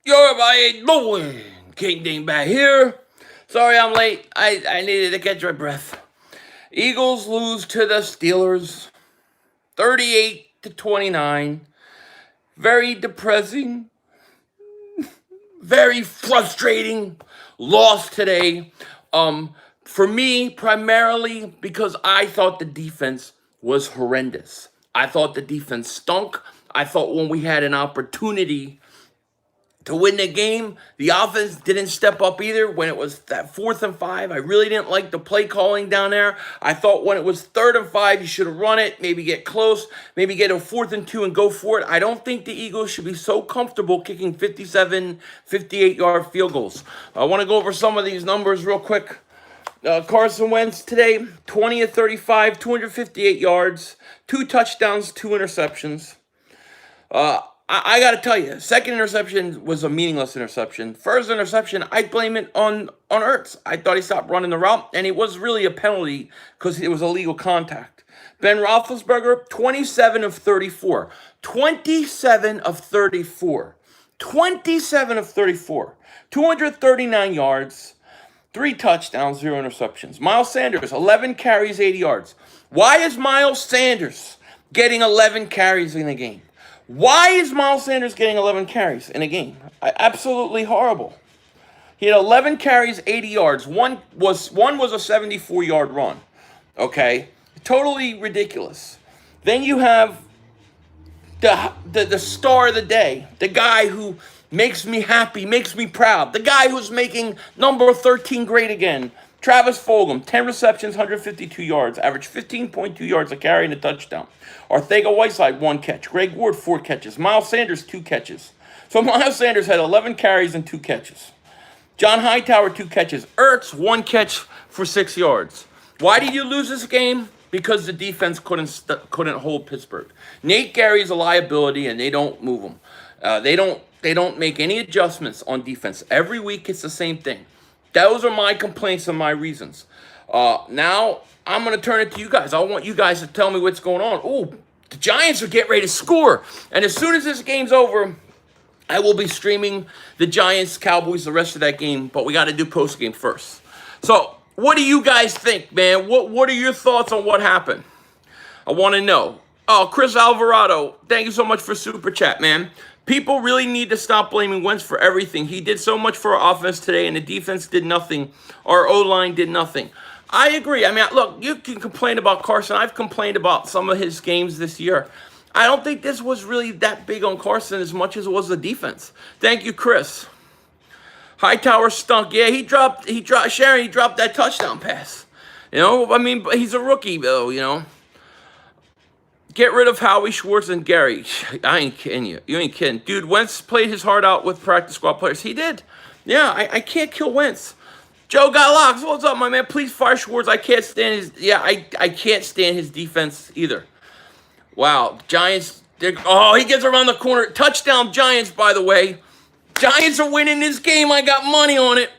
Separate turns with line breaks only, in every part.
You're my boy. King Ding back here. Sorry I'm late. I needed to catch my breath. Eagles lose to the Steelers 38-29. Very depressing. Very frustrating loss today. For me, primarily because I thought the defense was horrendous. I thought the defense stunk. I thought when we had an opportunity to win the game, the offense didn't step up either when it was that 4th and 5. I really didn't like the play calling down there. I thought when it was 3rd and 5, you should have run it, maybe get close, maybe get a 4th and 2 and go for it. I don't think the Eagles should be so comfortable kicking 57, 58-yard field goals. I want to go over some of these numbers real quick. Carson Wentz today, 20 of 35, 258 yards, 2 touchdowns, 2 interceptions. I got to tell you, second interception was a meaningless interception. First interception, I blame it on Ertz. I thought he stopped running the route, and it was really a penalty because it was illegal contact. Ben Roethlisberger, 27 of 34. 27 of 34. 27 of 34. 239 yards, 3 touchdowns, 0 interceptions. Miles Sanders, 11 carries, 80 yards. Why is Miles Sanders getting 11 carries in a game? Why is Miles Sanders getting 11 carries in a game? Absolutely horrible. He had 11 carries, 80 yards. One was a 74-yard run. Okay? Totally ridiculous. Then you have the star of the day, the guy who makes me happy, makes me proud, the guy who's making number 13 great again. Travis Fulgham, 10 receptions, 152 yards, averaged 15.2 yards a carry and a touchdown. Arcega-Whiteside, 1 catch. Greg Ward, 4 catches. Miles Sanders, 2 catches. So Miles Sanders had 11 carries and 2 catches. John Hightower, 2 catches. Ertz, 1 catch for 6 yards. Why did you lose this game? Because the defense couldn't hold Pittsburgh. Nate Gary's a liability, and they don't move him. They don't make any adjustments on defense. Every week it's the same thing. Those are my complaints and my reasons. Now, I'm going to turn it to you guys. I want you guys to tell me what's going on. Oh, the Giants are getting ready to score. And as soon as this game's over, I will be streaming the Giants-Cowboys the rest of that game. But we got to do postgame first. So, what do you guys think, man? What are your thoughts on what happened? I want to know. Oh, Chris Alvarado, thank you so much for Super Chat, man. People really need to stop blaming Wentz for everything. He did so much for our offense today, and the defense did nothing. Our O-line did nothing. I agree. I mean, look, you can complain about Carson. I've complained about some of his games this year. I don't think this was really that big on Carson as much as it was the defense. Thank you, Chris. Hightower stunk. Yeah, he dropped that touchdown pass. You know, I mean, he's a rookie, though, you know. Get rid of Howie, Schwartz, and Gary. I ain't kidding you. You ain't kidding. Dude, Wentz played his heart out with practice squad players. He did. Yeah, I can't kill Wentz. Joe got locks. What's up, my man? Please fire Schwartz. I can't stand his... Yeah, I can't stand his defense either. Wow. Giants... Oh, he gets around the corner. Touchdown, Giants, by the way. Giants are winning this game. I got money on it.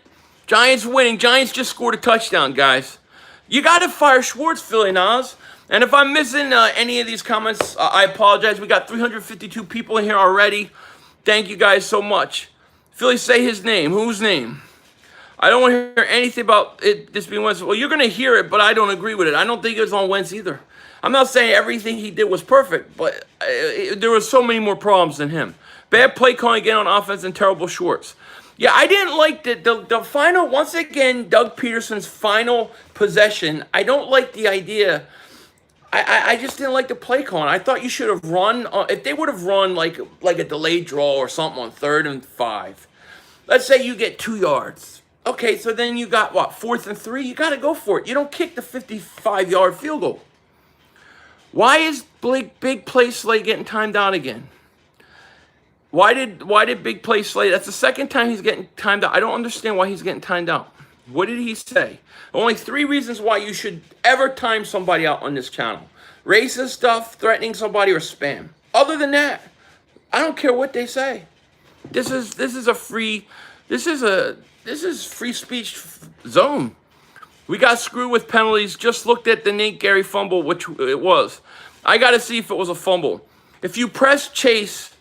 Giants winning. Giants just scored a touchdown, guys. You got to fire Schwartz, Philly Nas. And if I'm missing any of these comments, I apologize. We got 352 people in here already. Thank you guys so much. Philly, say his name. Whose name? I don't want to hear anything about it this being Wentz. Well, you're going to hear it, but I don't agree with it. I don't think it was on Wentz either. I'm not saying everything he did was perfect, but there were so many more problems than him. Bad play calling again on offense and terrible Schwartz. Yeah, I didn't like the final, once again, Doug Peterson's final possession. I don't like the idea. I just didn't like the play calling. I thought you should have run. If they would have run like a delayed draw or something on 3rd and 5. Let's say you get 2 yards. Okay, so then you got, 4th and 3? You got to go for it. You don't kick the 55-yard field goal. Why is big play Slay getting timed out again? Why did big play Slay? That's the second time he's getting timed out. I don't understand why he's getting timed out. What did he say? Only 3 reasons why you should ever time somebody out on this channel. Racist stuff, threatening somebody, or spam. Other than that, I don't care what they say. This is free speech zone. We got screwed with penalties. Just looked at the Nate Gary fumble, which it was. I got to see if it was a fumble. If you press Chase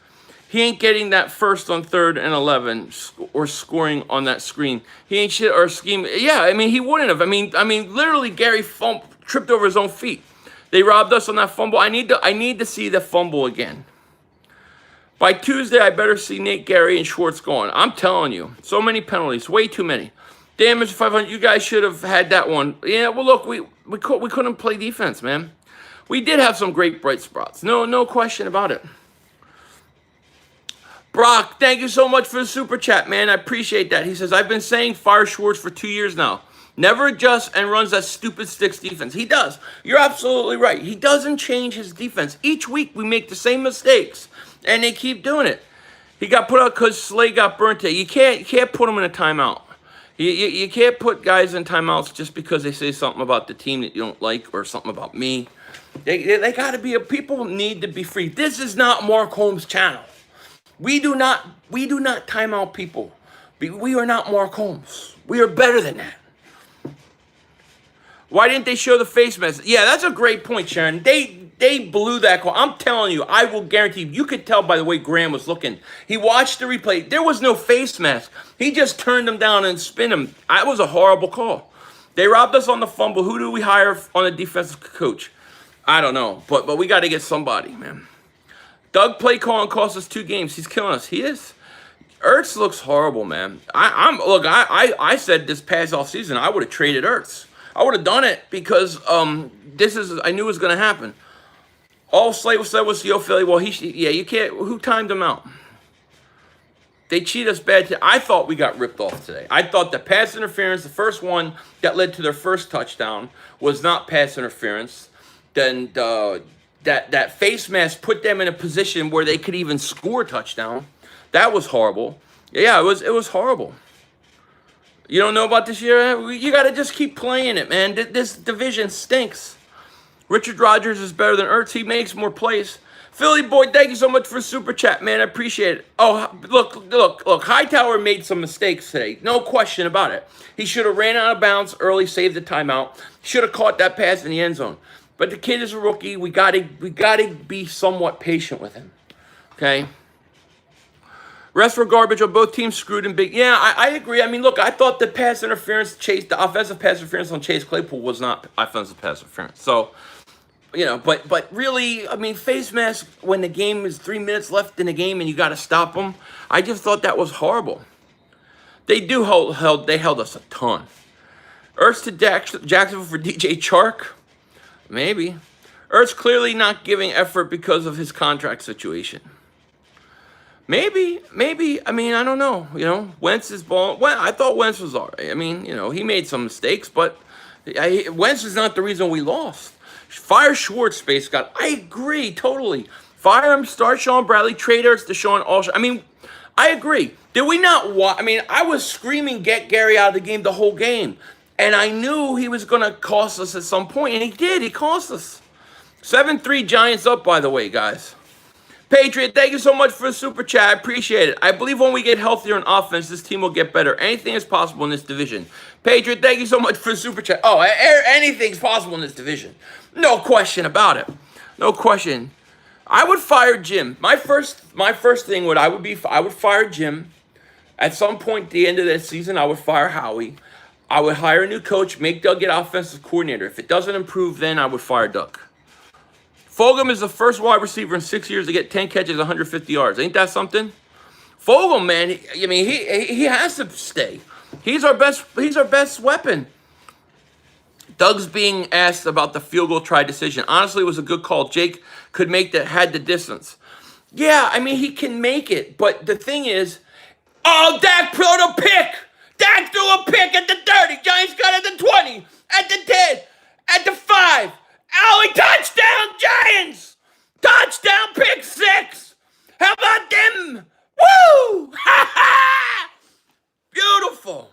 He ain't getting that first on 3rd and 11 or scoring on that screen. He ain't shit or scheme. Yeah, I mean, he wouldn't have. I mean, literally, Gary tripped over his own feet. They robbed us on that fumble. I need to see the fumble again. By Tuesday, I better see Nate, Gary, and Schwartz going. I'm telling you, so many penalties, way too many. Damn, Mr. 500, you guys should have had that one. Yeah, well, look, we couldn't play defense, man. We did have some great bright spots. No question about it. Brock, thank you so much for the super chat, man. I appreciate that. He says, I've been saying fire Schwartz for 2 years now. Never adjusts and runs that stupid sticks defense. He does. You're absolutely right. He doesn't change his defense. Each week we make the same mistakes, and they keep doing it. He got put out because Slay got burnt out. You can't put him in a timeout. You can't put guys in timeouts just because they say something about the team that you don't like or something about me. They got to be, people need to be free. This is not Mark Holmes' channel. We do not time out people. We are not Mark Holmes. We are better than that. Why didn't they show the face mask? Yeah, that's a great point, Sharon. They blew that call. I'm telling you, I will guarantee you could tell by the way Graham was looking. He watched the replay. There was no face mask. He just turned him down and spun him. That was a horrible call. They robbed us on the fumble. Who do we hire on a defensive coach? I don't know, but we got to get somebody, man. Doug play calling cost us 2 games. He's killing us. He is. Ertz looks horrible, man. I said this past off season I would have traded Ertz. I would have done it because I knew it was going to happen. All Slate said was, yo, Philly, well, you can't, who timed him out? They cheat us bad. I thought we got ripped off today. I thought the pass interference, the first one that led to their first touchdown, was not pass interference. Then that face mask put them in a position where they could even score a touchdown. That was horrible. Yeah, it was horrible. You don't know about this year? You got to just keep playing it, man. This division stinks. Richard Rodgers is better than Ertz. He makes more plays. Philly boy, thank you so much for super chat, man. I appreciate it. Oh, look. Hightower made some mistakes today. No question about it. He should have ran out of bounds early, saved the timeout. Should have caught that pass in the end zone. But the kid is a rookie. We gotta be somewhat patient with him. Okay? Rest for garbage on both teams screwed and big. Yeah, I agree. I mean, look, I thought the the offensive pass interference on Chase Claypool was not offensive pass interference. So, but really, I mean, face mask when the game is 3 minutes left in the game and you got to stop them. I just thought that was horrible. They held us a ton. Ertz to Jacksonville for DJ Chark. Maybe. Ertz clearly not giving effort because of his contract situation. Maybe. I mean, I don't know. Wentz is balling. Well, I thought Wentz was all right. I mean, he made some mistakes, but Wentz is not the reason we lost. Fire Schwartz, Space God. I agree, totally. Fire him, start Sean Bradley, trade Ertz to Sean Alshon. I mean, I agree. Did we not I mean, I was screaming, get Gary out of the game the whole game. And I knew he was going to cost us at some point, and he did. He cost us. 7-3 Giants up, by the way, guys. Patriot, thank you so much for the super chat. I appreciate it. I believe when we get healthier in offense, this team will get better. Anything is possible in this division. Patriot, thank you so much for the super chat. Oh, anything's possible in this division. No question about it. No question. I would fire Jim. My first thing I would fire Jim. At some point at the end of the season, I would fire Howie. I would hire a new coach, make Doug get offensive coordinator. If it doesn't improve, then I would fire Doug. Fulgham is the first wide receiver in 6 years to get 10 catches, 150 yards. Ain't that something? Fulgham, man, he has to stay. He's our best weapon. Doug's being asked about the field goal try decision. Honestly, it was a good call. Jake could had the distance. Yeah, I mean, he can make it. But the thing is, Dak threw a pick. Dak threw a pick at the 30. Giants got at the 20, at the 10, at the 5. Touchdown, Giants! Touchdown, pick 6! How about them? Woo! Ha ha! Beautiful.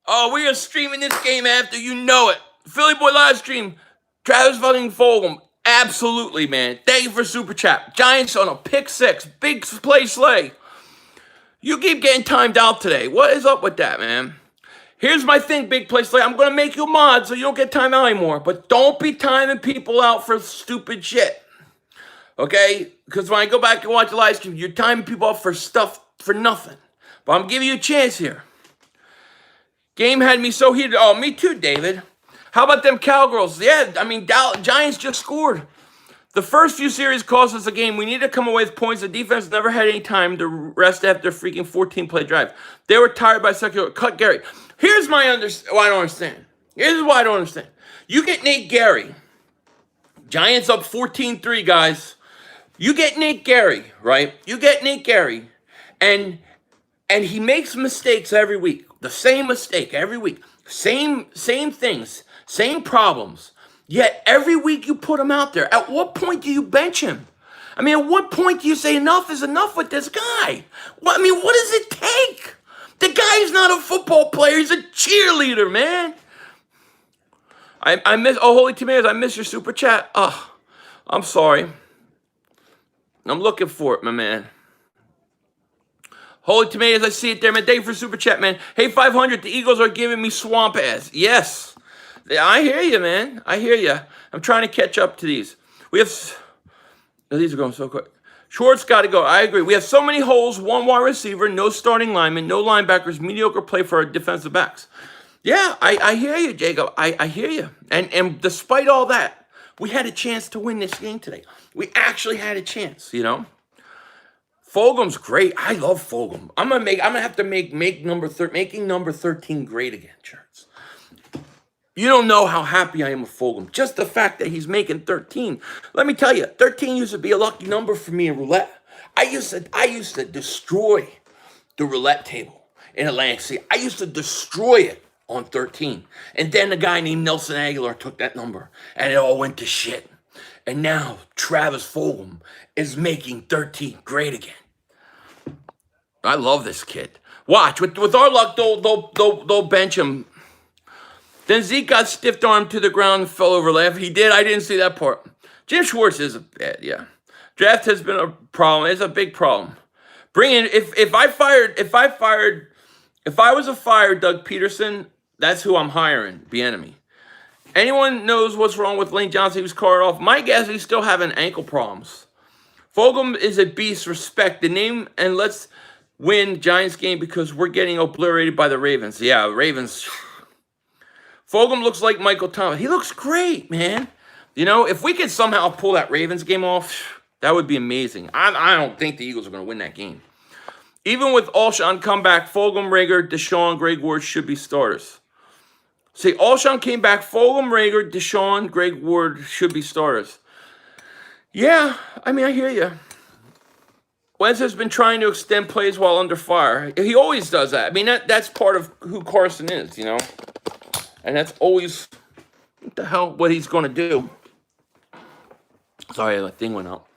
Oh, we are streaming this game after, you know it. Philly Boy live stream. Travis fucking Fulgham. Absolutely, man. Thank you for super chat. Giants on a pick 6. Big play Slay. You keep getting timed out today. What is up with that, man? Here's my thing, big play Slay. I'm going to make you mod so you don't get timed out anymore. But don't be timing people out for stupid shit. Okay? Because when I go back and watch the live stream, you're timing people up for stuff for nothing. But I'm giving you a chance here. Game had me so heated. Oh, me too, David. How about them Cowgirls? Yeah, I mean, Giants just scored. The first few series cost us a game. We need to come away with points. The defense never had any time to rest after freaking 14-play drive. They were tired by second. Cut Gary. Here's my why I don't understand. Here's why I don't understand. You get Nate Gary. Giants up 14-3, guys. You get Nate Gary, right? You get Nate Gary, and he makes mistakes every week. The same mistake every week. Same things. Same problems. Yet every week you put him out there. At what point do you bench him? I mean, at what point do you say enough is enough with this guy? What does it take? The guy's not a football player. He's a cheerleader, man. I miss, Holy Tomatoes, I miss your super chat. Oh, I'm sorry. I'm looking for it, my man. Holy Tomatoes, I see it there, man. Thank you for super chat, man. Hey, 500, the Eagles are giving me swamp ass. Yes. I hear you, man. I hear you. I'm trying to catch up to these. These are going so quick. Schwartz got to go. I agree. We have so many holes, one wide receiver, no starting lineman, no linebackers, mediocre play for our defensive backs. Yeah, I hear you, Jacob. I hear you. And despite all that, we had a chance to win this game today. We actually had a chance, you know? Fulgham's great. I love Fulgham. I'm gonna have to making number 13 great again, Charts. You don't know how happy I am with Fulgham. Just the fact that he's making 13. Let me tell you, 13 used to be a lucky number for me in roulette. I used to destroy the roulette table in Atlantic City. I used to destroy it on 13. And then a guy named Nelson Aguilar took that number, and it all went to shit. And now Travis Fulgham is making 13 great again. I love this kid. Watch, with our luck, they'll bench him. Then Zeke got stiff-armed to the ground and fell over left. He did. I didn't see that part. Jim Schwartz is a bad, yeah. Draft has been a problem. It's a big problem. Bring in if I was a fired Doug Peterson, that's who I'm hiring. Bieniemy. Anyone knows what's wrong with Lane Johnson? He was carted off. My guess is he's still having ankle problems. Fulgham is a beast. Respect the name and let's win Giants game because we're getting obliterated by the Ravens. Yeah, Ravens. Fulgham looks like Michael Thomas. He looks great, man. You know, if we could somehow pull that Ravens game off, that would be amazing. I don't think the Eagles are going to win that game. Even with Alshon comeback, Fulgham, Rager, Deshaun, Greg Ward should be starters. See, Alshon came back. Fulgham, Rager, Deshaun, Greg Ward should be starters. Yeah, I mean, I hear you. Wentz has been trying to extend plays while under fire. He always does that. I mean, that's part of who Carson is, you know? And that's always what he's going to do. Sorry, that thing went out.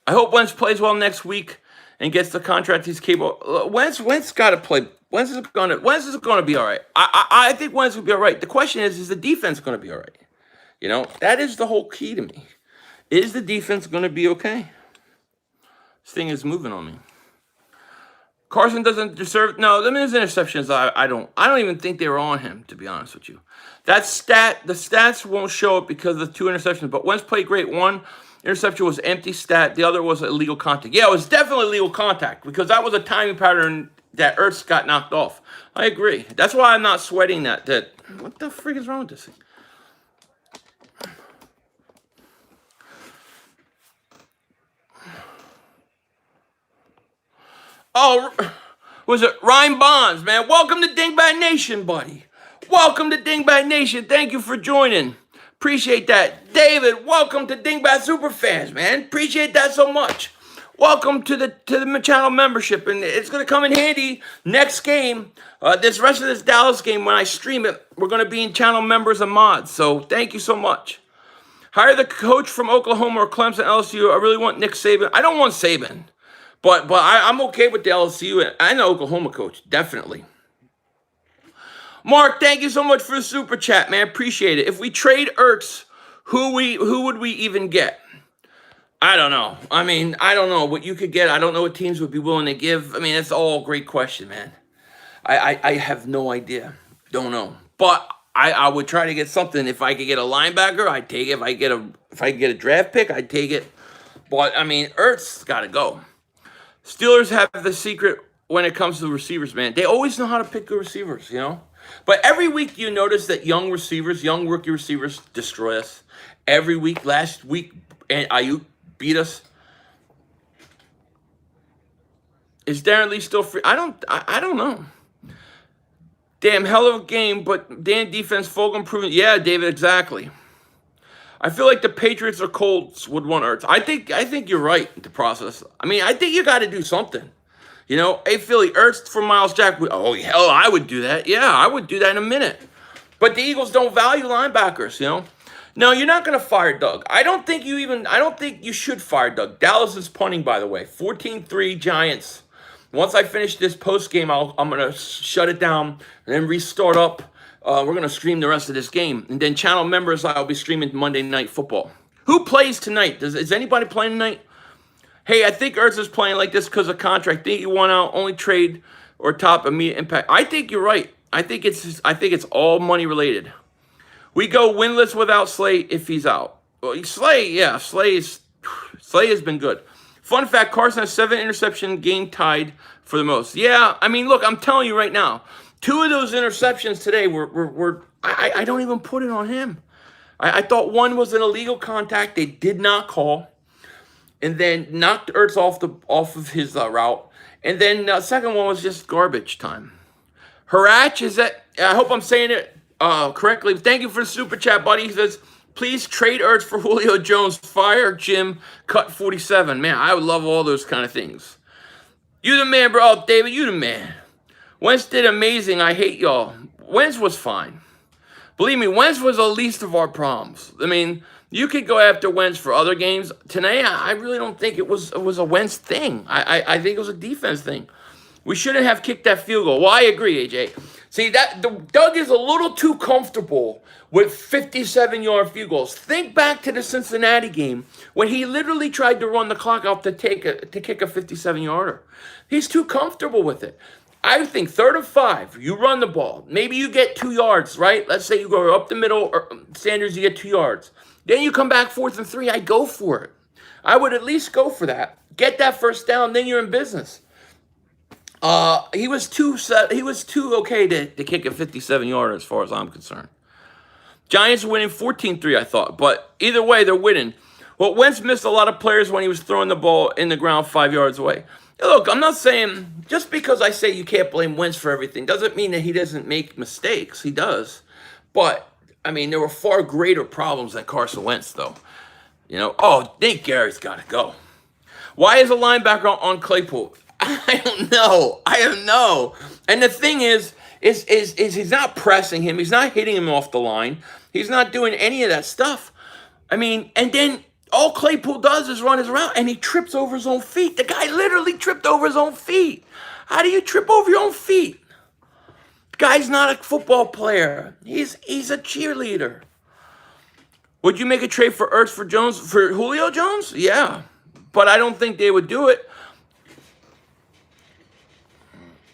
I hope Wentz plays well next week and gets the contract he's capable. Wentz got to play. Wentz is going to be all right. I think Wentz will be all right. The question is the defense going to be all right? You know, that is the whole key to me. Is the defense going to be okay? This thing is moving on me. Carson doesn't deserve. No, I mean, his interceptions. I don't even think they were on him. To be honest with you, the stats won't show it because of the 2 interceptions. But Wentz played great. One interception was empty stat. The other was illegal contact. Yeah, it was definitely illegal contact because that was a timing pattern that Ertz got knocked off. I agree. That's why I'm not sweating that. What the freak is wrong with this thing? Oh, was it Ryan Bonds, man? Welcome to Dingbat Nation, buddy. Welcome to Dingbat Nation. Thank you for joining. Appreciate that. David, welcome to Dingbat Superfans, man. Appreciate that so much. Welcome to the channel membership, and it's going to come in handy next game. This rest of this Dallas game, when I stream it, we're going to be in channel members and mods. So thank you so much. Hire the coach from Oklahoma or Clemson, LSU. I really want Nick Saban. I don't want Saban. But I'm okay with the LSU and the Oklahoma coach, definitely. Mark, thank you so much for the super chat, man. Appreciate it. If we trade Ertz, who would we even get? I don't know. I mean, I don't know what you could get. I don't know what teams would be willing to give. I mean, that's all a great question, man. I have no idea. Don't know. But I would try to get something. If I could get a linebacker, I'd take it. If I could get a draft pick, I'd take it. But, I mean, Ertz got to go. Steelers have the secret when it comes to receivers, man. They always know how to pick good receivers, you know? But every week you notice that young receivers, young rookie receivers destroy us. Every week, last week, and Ayuk beat us. Is Darren Lee still free? I don't know. Damn, hell of a game, but damn defense, Fulgham proven. Yeah, David, exactly. I feel like the Patriots or Colts would want Ertz. I think you're right in the process. I mean, I think you got to do something. You know, hey, Philly, Ertz for Miles Jack. Oh, hell, I would do that. Yeah, I would do that in a minute. But the Eagles don't value linebackers, you know. No, you're not going to fire Doug. I don't think you should fire Doug. Dallas is punting, by the way. 14-3 Giants. Once I finish this post game, I'm going to shut it down and then restart up. We're going to stream the rest of this game. And then channel members, I'll be streaming Monday Night Football. Who plays tonight? Is anybody playing tonight? Hey, I think Ertz is playing like this because of contract. Think you want out, only trade or top immediate impact. I think you're right. I think it's all money related. We go winless without Slay if he's out. Well, Slay has been good. Fun fact, Carson has 7 interception game tied for the most. Yeah, I mean, look, I'm telling you right now, 2 of those interceptions today were I don't even put it on him. I thought one was an illegal contact they did not call, and then knocked Ertz off of his route, and then second one was just garbage time. Harach, is that? I hope I'm saying it correctly. Thank you for the super chat, buddy. He says, please trade Ertz for Julio Jones. Fire Jim. Cut 47. Man, I would love all those kind of things. You the man, bro. Oh, David, you the man. Wentz did amazing. I hate y'all. Wentz was fine. Believe me, Wentz was the least of our problems. I mean, you could go after Wentz for other games. Today, I really don't think it was a Wentz thing. I think it was a defense thing. We shouldn't have kicked that field goal. Well, I agree, AJ. See, Doug is a little too comfortable with 57-yard field goals. Think back to the Cincinnati game when he literally tried to run the clock out to kick a 57-yarder. He's too comfortable with it. I think 3rd and 5, you run the ball. Maybe you get 2 yards, right? Let's say you go up the middle, or Sanders, you get 2 yards. Then you come back 4th and 3. I go for it. I would at least go for that. Get that first down, then you're in business. He was too okay to kick a 57-yarder as far as I'm concerned. Giants winning 14-3, I thought. But either way, they're winning. Well, Wentz missed a lot of players when he was throwing the ball in the ground 5 yards away. Look, I'm not saying, just because I say you can't blame Wentz for everything doesn't mean that he doesn't make mistakes. He does. But, I mean, there were far greater problems than Carson Wentz, though. You know, Nate Garrett's got to go. Why is a linebacker on Claypool? I don't know. And the thing is he's not pressing him. He's not hitting him off the line. He's not doing any of that stuff. I mean, and then all Claypool does is run his route, and he trips over his own feet. The guy literally tripped over his own feet. How do you trip over your own feet? The guy's not a football player. He's a cheerleader. Would you make a trade for Ertz for Julio Jones? Yeah, but I don't think they would do it.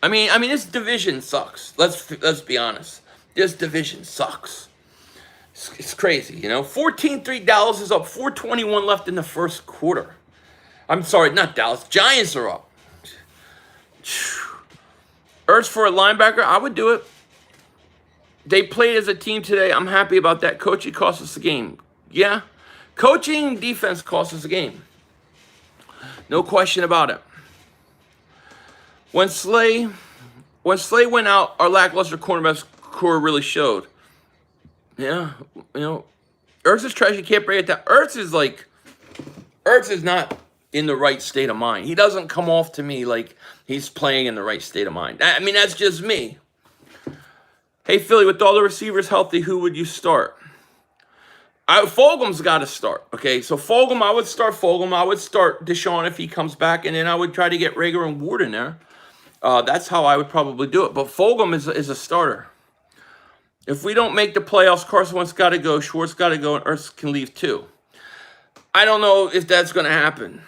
I mean, this division sucks. Let's be honest. This division sucks. It's crazy, you know. 14-3, Dallas is up. 4:21 left in the first quarter. I'm sorry, not Dallas. Giants are up. Ertz for a linebacker, I would do it. They played as a team today. I'm happy about that. Coaching cost us the game. Yeah, coaching defense cost us the game. No question about it. When Slay went out, our lackluster cornerback core really showed. Yeah, you know, Ertz is trash. You can't break it down. Ertz is not in the right state of mind. He doesn't come off to me like he's playing in the right state of mind. I mean, that's just me. Hey, Philly, with all the receivers healthy, who would you start? Fulgham's got to start, okay? So Fulgham, I would start Fulgham. I would start Deshaun if he comes back, and then I would try to get Rager and Ward in there. That's how I would probably do it. But Fulgham is a starter. If we don't make the playoffs, Carson Wentz got to go, Schwartz got to go, and Ertz can leave too. I don't know if that's going to happen.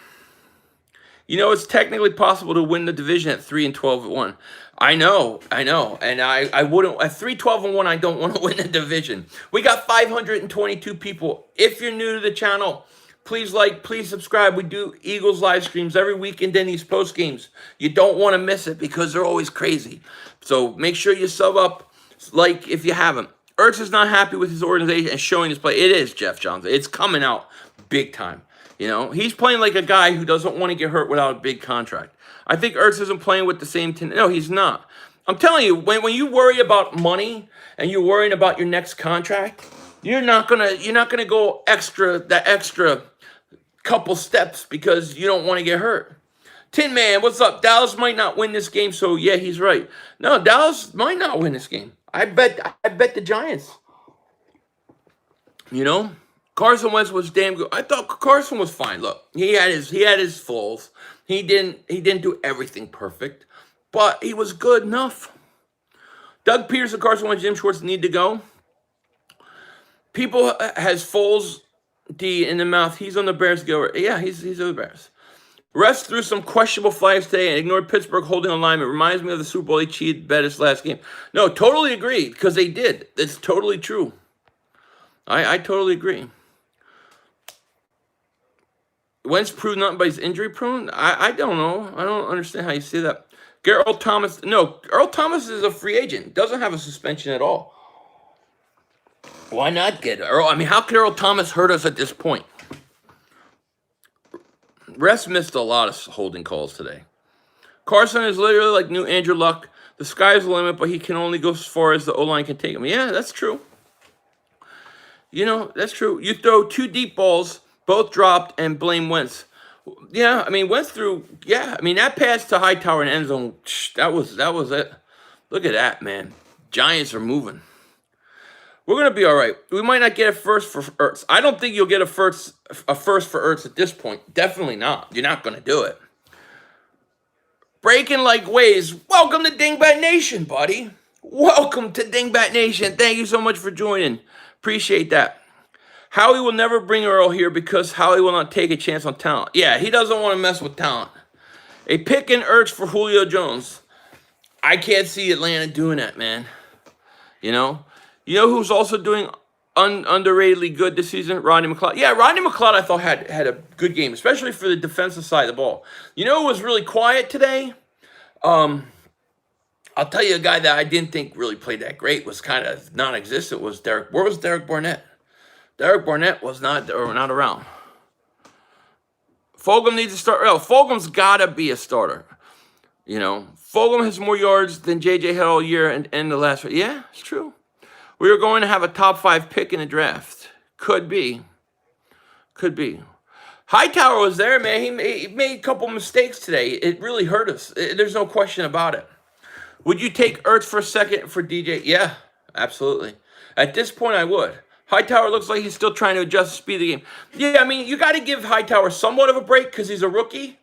You know, it's technically possible to win the division at 3-12-1. I know. And I wouldn't, at 3-12-1, I don't want to win the division. We got 522 people. If you're new to the channel, Please like, please subscribe. We do Eagles live streams every week and then these post games. You don't want to miss it because they're always crazy. So make sure you sub up, like if you haven't. Ertz is not happy with his organization and showing his play. It is, Jeff Johnson. It's coming out big time. You know, he's playing like a guy who doesn't want to get hurt without a big contract. I think Ertz isn't playing with the same team. No, he's not. I'm telling you, when you worry about money and you're worrying about your next contract, you're not gonna go extra couple steps because you don't want to get hurt. Tin Man, what's up? Dallas might not win this game, so yeah, he's right. No, Dallas might not win this game. I bet the Giants. You know, Carson Wentz was damn good. I thought Carson was fine. Look, he had his flaws. He didn't do everything perfect, but he was good enough. Doug Peterson, Carson Wentz, Jim Schwartz need to go. People has Foles D in the mouth. He's on the Bears. Go. Yeah, he's on the Bears. Refs threw some questionable flags today and ignored Pittsburgh holding a line. It reminds me of the Super Bowl. They cheated Bettis last game. No, totally agree because they did. It's totally true. I totally agree. Wentz proved nothing but he's injury prone. I don't know. I don't understand how you say that. Earl Thomas. No, Earl Thomas is a free agent. Doesn't have a suspension at all. Why not get Earl? I mean, how could Earl Thomas hurt us at this point? Refs missed a lot of holding calls today. Carson is literally like new Andrew Luck. The sky's the limit, but he can only go as far as the O-line can take him. Yeah, that's true. You know, that's true. You throw two deep balls, both dropped, and blame Wentz. Yeah, I mean, Wentz threw, yeah, I mean, that pass to Hightower in end zone, that was it. Look at that, man. Giants are moving. We're going to be all right. We might not get a first for Ertz. I don't think you'll get a first for Ertz at this point. Definitely not. You're not going to do it. Breaking like waves. Welcome to Dingbat Nation, buddy. Welcome to Dingbat Nation. Thank you so much for joining. Appreciate that. Howie will never bring Earl here because Howie will not take a chance on talent. Yeah, he doesn't want to mess with talent. A pick and Ertz for Julio Jones. I can't see Atlanta doing that, man. You know? You know who's also doing underratedly good this season? Rodney McLeod. Yeah, Rodney McLeod I thought had a good game, especially for the defensive side of the ball. You know who was really quiet today? I'll tell you a guy that I didn't think really played that great, was kind of non-existent, was Derek. Where was Derek Barnett? Derek Barnett was not around. Fulgham needs to start. Oh, Fulgham's got to be a starter. You know, Fulgham has more yards than JJ had all year and the last. Yeah, it's true. We were going to have a top 5 pick in the draft. Could be. Hightower was there, man. He made a couple mistakes today. It really hurt us. There's no question about it. Would you take Ertz for a second for DJ? Yeah, absolutely. At this point, I would. Hightower looks like he's still trying to adjust the speed of the game. Yeah, I mean, you got to give Hightower somewhat of a break because he's a rookie.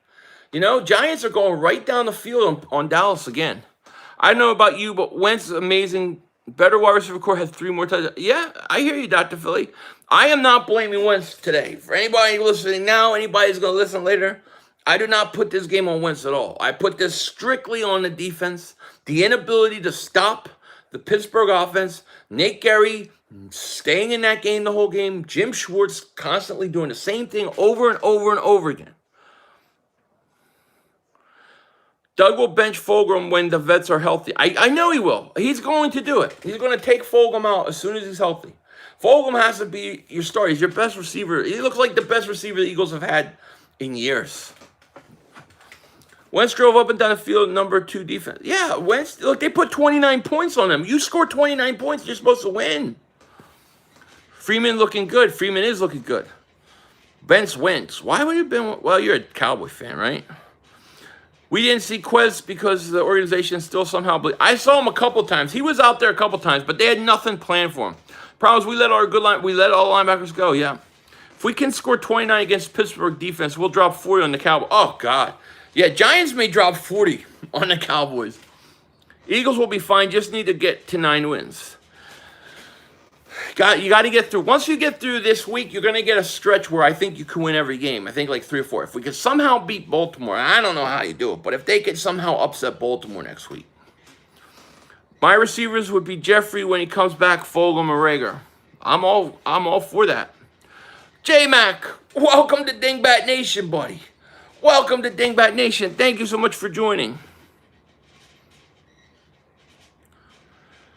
You know, Giants are going right down the field on Dallas again. I don't know about you, but Wentz is amazing. Better wide receiver core has 3 more touchdowns. Yeah, I hear you, Dr. Philly. I am not blaming Wentz today. For anybody listening now, anybody who's going to listen later, I do not put this game on Wentz at all. I put this strictly on the defense, the inability to stop the Pittsburgh offense, Nate Gary staying in that game the whole game, Jim Schwartz constantly doing the same thing over and over and over again. Doug will bench Fulgham when the vets are healthy. I know he will. He's going to do it. He's going to take Fulgham out as soon as he's healthy. Fulgham has to be your star. He's your best receiver. He looks like the best receiver the Eagles have had in years. Wentz drove up and down the field, number 2 defense. Yeah, Wentz, look, they put 29 points on them. You score 29 points, you're supposed to win. Freeman looking good. Freeman is looking good. Wentz. Why would you have been? Well, you're a Cowboy fan, right? We didn't see Quez because the organization still somehow... I saw him a couple times. He was out there a couple times, but they had nothing planned for him. Problem is, we let all linebackers go, yeah. If we can score 29 against Pittsburgh defense, we'll drop 40 on the Cowboys. Oh, God. Yeah, Giants may drop 40 on the Cowboys. Eagles will be fine. Just need to get to 9 wins. You got to get through. Once you get through this week, you're going to get a stretch where I think you can win every game. I think like 3 or 4. If we could somehow beat Baltimore, I don't know how you do it, but if they could somehow upset Baltimore next week. My receivers would be Jeffrey when he comes back, Fulgham or Rager. I'm all for that. J-Mac, welcome to Dingbat Nation, buddy. Welcome to Dingbat Nation. Thank you so much for joining.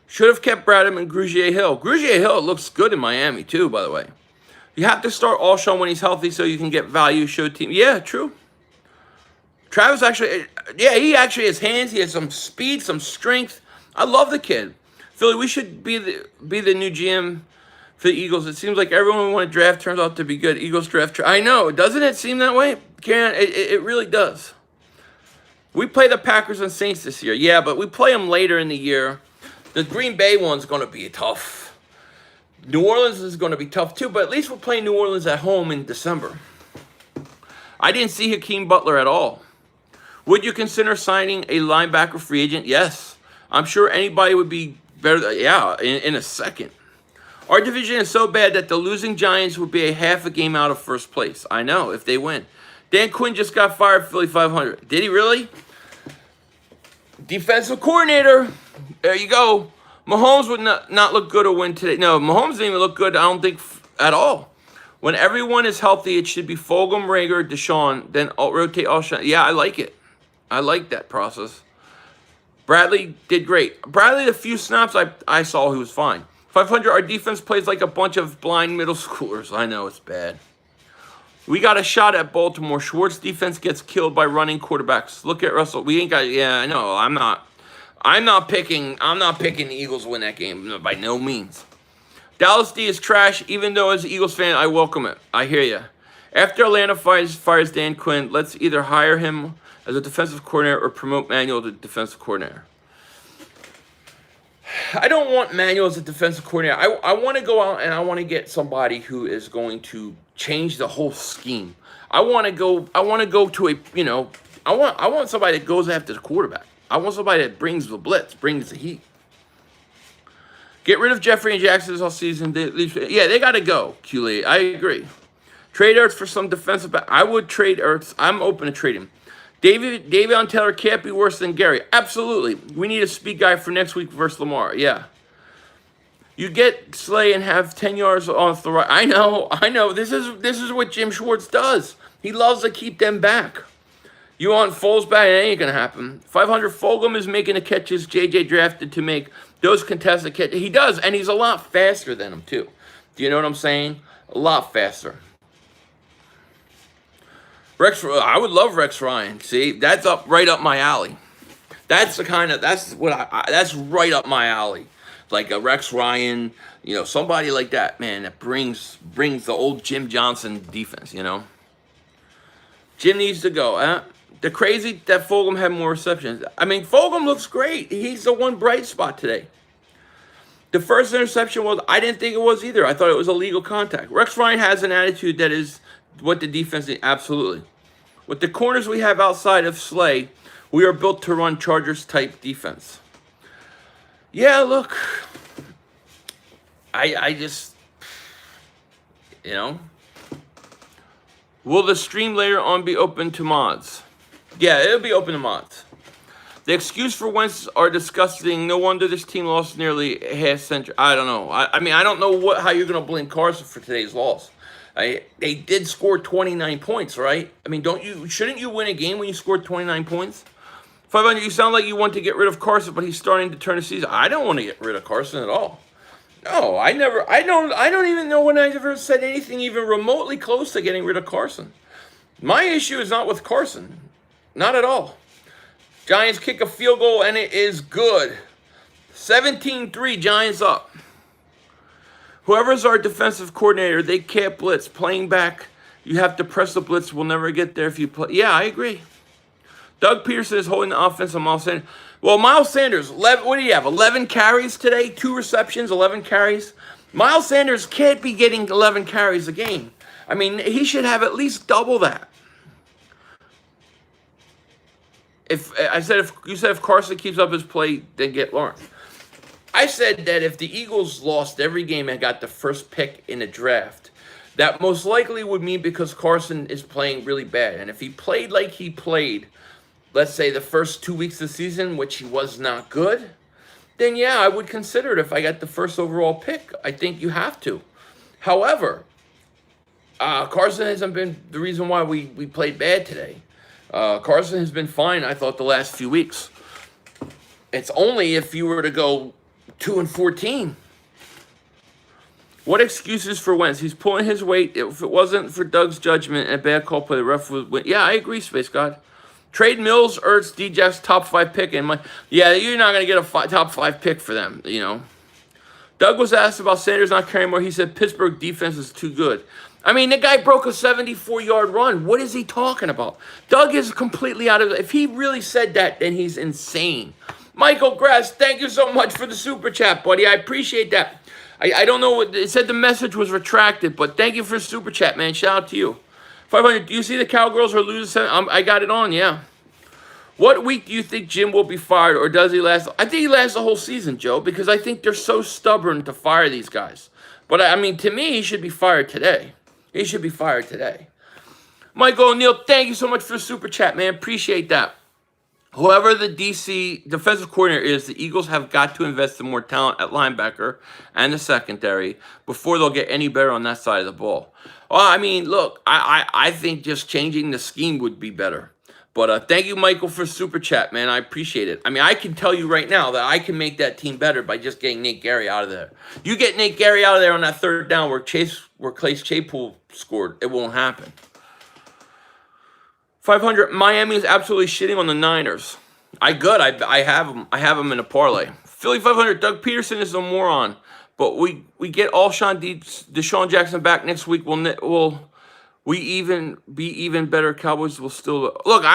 Should have kept Bradham and Grugier Hill. Grugier Hill looks good in Miami, too, by the way. You have to start Alshon when he's healthy so you can get value, show team. Yeah, true. Travis actually, yeah, he actually has hands. He has some speed, some strength. I love the kid. Philly, we should be the new GM for the Eagles. It seems like everyone we want to draft turns out to be good. Eagles draft. I know. Doesn't it seem that way? Karen, it really does. We play the Packers and Saints this year. Yeah, but we play them later in the year. The Green Bay one's going to be tough. New Orleans is going to be tough too, but at least we're playing New Orleans at home in December. I didn't see Hakeem Butler at all. Would you consider signing a linebacker free agent? Yes. I'm sure anybody would be better. Yeah, in a second. Our division is so bad that the losing Giants would be a half a game out of first place. I know, if they win. Dan Quinn just got fired, Philly 500. Did he really? Defensive coordinator. There you go. Mahomes would not look good or win today. No, Mahomes didn't even look good, I don't think, at all. When everyone is healthy, it should be Fulgham, Rager, Deshaun, then rotate Alshon. Yeah, I like it. I like that process. Bradley did great. Bradley, the few snaps I saw, he was fine. 500, our defense plays like a bunch of blind middle schoolers. I know, it's bad. We got a shot at Baltimore. Schwartz defense gets killed by running quarterbacks. Look at Russell. We ain't got, yeah, I know. I'm not picking the Eagles to win that game. By no means. Dallas D is trash. Even though as an Eagles fan, I welcome it. I hear you. After Atlanta fires Dan Quinn, let's either hire him as a defensive coordinator or promote Manuel to defensive coordinator. I don't want Manuel as a defensive coordinator. I want to go out and I want to get somebody who is going to change the whole scheme. I want to go to a, I want somebody that goes after the quarterback. I want somebody that brings the blitz, brings the heat. Get rid of Jeffrey and Jackson this whole season. Yeah, they got to go, Q-Lee. I agree. Trade Ertz for some defensive back. I would trade Ertz. I'm open to trade him. Davion Taylor can't be worse than Gary. Absolutely. We need a speed guy for next week versus Lamar. Yeah. You get Slay and have 10 yards off the right. I know. This is what Jim Schwartz does. He loves to keep them back. You want Foles back? It ain't going to happen. 500, Fulgham is making the catches JJ drafted to make those contested catches. He does, and he's a lot faster than him, too. Do you know what I'm saying? A lot faster. I would love Rex Ryan. See, that's right up my alley. That's right up my alley. Like a Rex Ryan, somebody like that, man, that brings the old Jim Johnson defense, Jim needs to go. The crazy that Fulgham had more receptions. I mean, Fulgham looks great. He's the one bright spot today. The first interception I didn't think it was either. I thought it was illegal contact. Rex Ryan has an attitude that is what the defense is. Absolutely. With the corners we have outside of Slay, we are built to run Chargers-type defense. Yeah, look. I just, Will the stream later on be open to mods? Yeah, it'll be open to mods. The excuse for Wentz are disgusting. No wonder this team lost nearly a half century. I don't know. I mean, I don't know how you're going to blame Carson for today's loss. They did score 29 points, right? I mean, shouldn't you win a game when you scored 29 points? 500, you sound like you want to get rid of Carson, but he's starting to turn the season. I don't want to get rid of Carson at all. No, I don't even know when I ever said anything even remotely close to getting rid of Carson. My issue is not with Carson. Not at all. Giants kick a field goal, and it is good. 17-3, Giants up. Whoever's our defensive coordinator, they can't blitz. Playing back, you have to press the blitz. We'll never get there if you play. Yeah, I agree. Doug Peterson is holding the offense on Miles Sanders. Well, Miles Sanders, what do you have, 11 carries today? 2 receptions, 11 carries? Miles Sanders can't be getting 11 carries a game. I mean, he should have at least double that. If Carson keeps up his play, then get Lawrence. I said that if the Eagles lost every game and got the first pick in the draft, that most likely would mean because Carson is playing really bad. And if he played like he played, let's say the first 2 weeks of the season, which he was not good, then yeah, I would consider it if I got the first overall pick. I think you have to. However, Carson hasn't been the reason why we played bad today. Carson has been fine, I thought, the last few weeks. It's only if you were to go 2-14. What excuses for Wentz? He's pulling his weight. If it wasn't for Doug's judgment and a bad call play, the ref would win. Yeah, I agree, Space God. Trade Mills, Ertz, DJ's top 5 pick. Yeah, you're not going to get a top 5 pick for them, you know. Doug was asked about Sanders not carrying more. He said Pittsburgh defense is too good. I mean, the guy broke a 74-yard run. What is he talking about? Doug is completely out of it. If he really said that, then he's insane. Michael Grass, thank you so much for the super chat, buddy. I appreciate that. I don't know what it said. The message was retracted, but thank you for the super chat, man. Shout out to you. 500. Do you see the Cowgirls are losing? I got it on, yeah. What week do you think Jim will be fired, or does he last? I think he lasts the whole season, Joe, because I think they're so stubborn to fire these guys. But, I mean, to me, he should be fired today. He should be fired today. Michael O'Neill, thank you so much for the super chat, man. Appreciate that. Whoever the DC defensive coordinator is, the Eagles have got to invest in more talent at linebacker and the secondary before they'll get any better on that side of the ball. Well, I mean, look, I think just changing the scheme would be better. But thank you, Michael, for super chat, man. I appreciate it. I mean, I can tell you right now that I can make that team better by just getting Nate Gary out of there. You get Nate Gary out of there on that third down where Clay Chapel scored, it won't happen. 500. Miami is absolutely shitting on the Niners. I have them. I have them in a parlay. Philly 500. Doug Peterson is a moron, but we get Deshaun Jackson back next week. Will we even be even better? Cowboys will still look.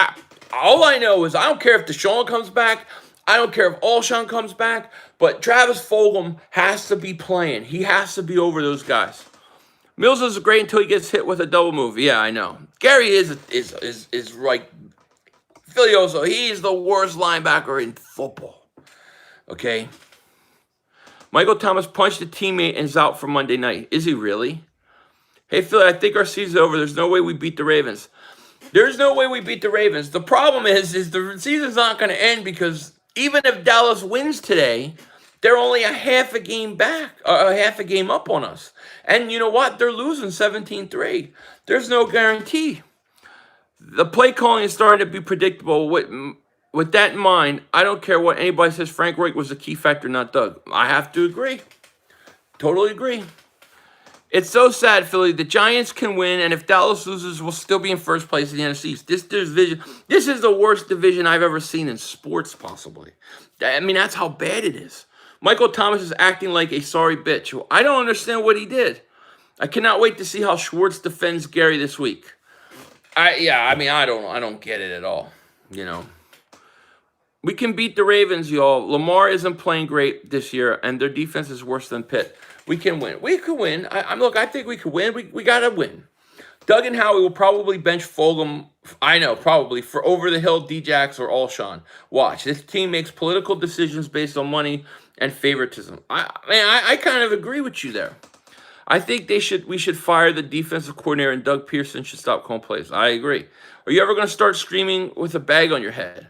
All I know is I don't care if Deshaun comes back. I don't care if Alshon comes back. But Travis Fulgham has to be playing. He has to be over those guys. Mills is great until he gets hit with a double move. Yeah, I know. Gary is like Filioso. He is the worst linebacker in football. Okay. Michael Thomas punched a teammate and is out for Monday night. Is he really? Hey, Philly, I think our season's over. There's no way we beat the Ravens. There's no way we beat the Ravens. The problem is the season's not going to end because even if Dallas wins today, they're only a half a game back, a half a game up on us. And you know what? They're losing 17-3. There's no guarantee. The play calling is starting to be predictable. With that in mind, I don't care what anybody says. Frank Reich was a key factor, not Doug. I have to agree. Totally agree. It's so sad, Philly. The Giants can win, and if Dallas loses, we'll still be in first place in the NFC East. This division, this is the worst division I've ever seen in sports, possibly. I mean, that's how bad it is. Michael Thomas is acting like a sorry bitch. I don't understand what he did. I cannot wait to see how Schwartz defends Gary this week. I don't get it at all. You know, we can beat the Ravens, y'all. Lamar isn't playing great this year, and their defense is worse than Pitt. We can win. We could win. I think we could win. We gotta win. Doug and Howie will probably bench Fulgham. I know, probably for over the hill, Djax or Alshon. Watch, this team makes political decisions based on money and favoritism. I kind of agree with you there. I think we should fire the defensive coordinator and Doug Pearson should stop calling plays. I agree. Are you ever going to start screaming with a bag on your head?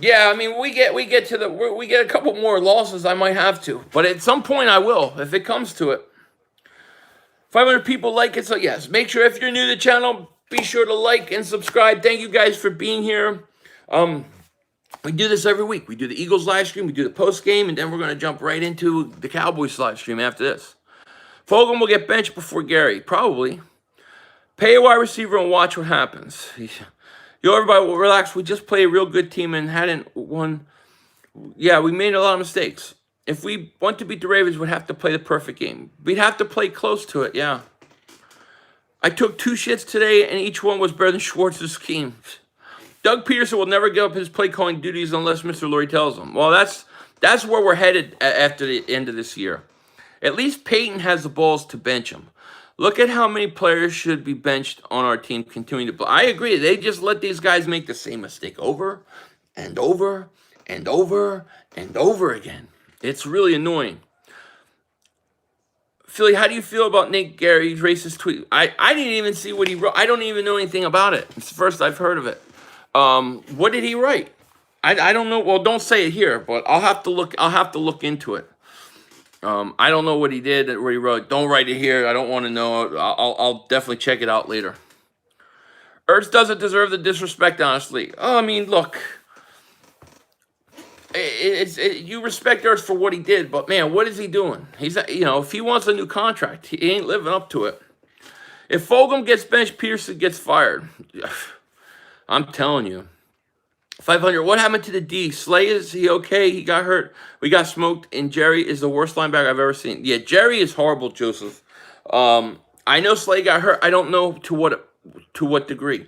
Yeah, I mean we get a couple more losses. I might have to, but at some point I will if it comes to it. 500 people like it, so yes. Make sure if you're new to the channel, be sure to like and subscribe. Thank you guys for being here. We do this every week. We do the Eagles live stream, we do the post game, and then we're going to jump right into the Cowboys live stream after this. Fulgham will get benched before Gary, probably. Pay a wide receiver and watch what happens. Yo, everybody, well, relax. We just played a real good team and hadn't won. Yeah, we made a lot of mistakes. If we want to beat the Ravens, we'd have to play the perfect game. We'd have to play close to it, yeah. I took 2 shits today, and each one was better than Schwartz's scheme. Doug Peterson will never give up his play calling duties unless Mr. Lurie tells him. Well, that's where we're headed after the end of this year. At least Peyton has the balls to bench him. Look at how many players should be benched on our team continuing to play. I agree. They just let these guys make the same mistake over and over and over and over again. It's really annoying. Philly, how do you feel about Nate Gary's racist tweet? I didn't even see what he wrote. I don't even know anything about it. It's the first I've heard of it. What did he write? I don't know. Well, don't say it here, but I'll have to look into it. I don't know what he did where he wrote, "Don't write it here. I don't want to know. I'll definitely check it out later." Ertz doesn't deserve the disrespect, honestly. Oh, I mean, look, you respect Ertz for what he did, but man, what is he doing? He's, if he wants a new contract, he ain't living up to it. If Fulgham gets benched, Peterson gets fired. I'm telling you. 500. What happened to the D? Slay, is he okay? He got hurt. We got smoked, and Jerry is the worst linebacker I've ever seen. Yeah, Jerry is horrible, Joseph. I know Slay got hurt. I don't know to what degree.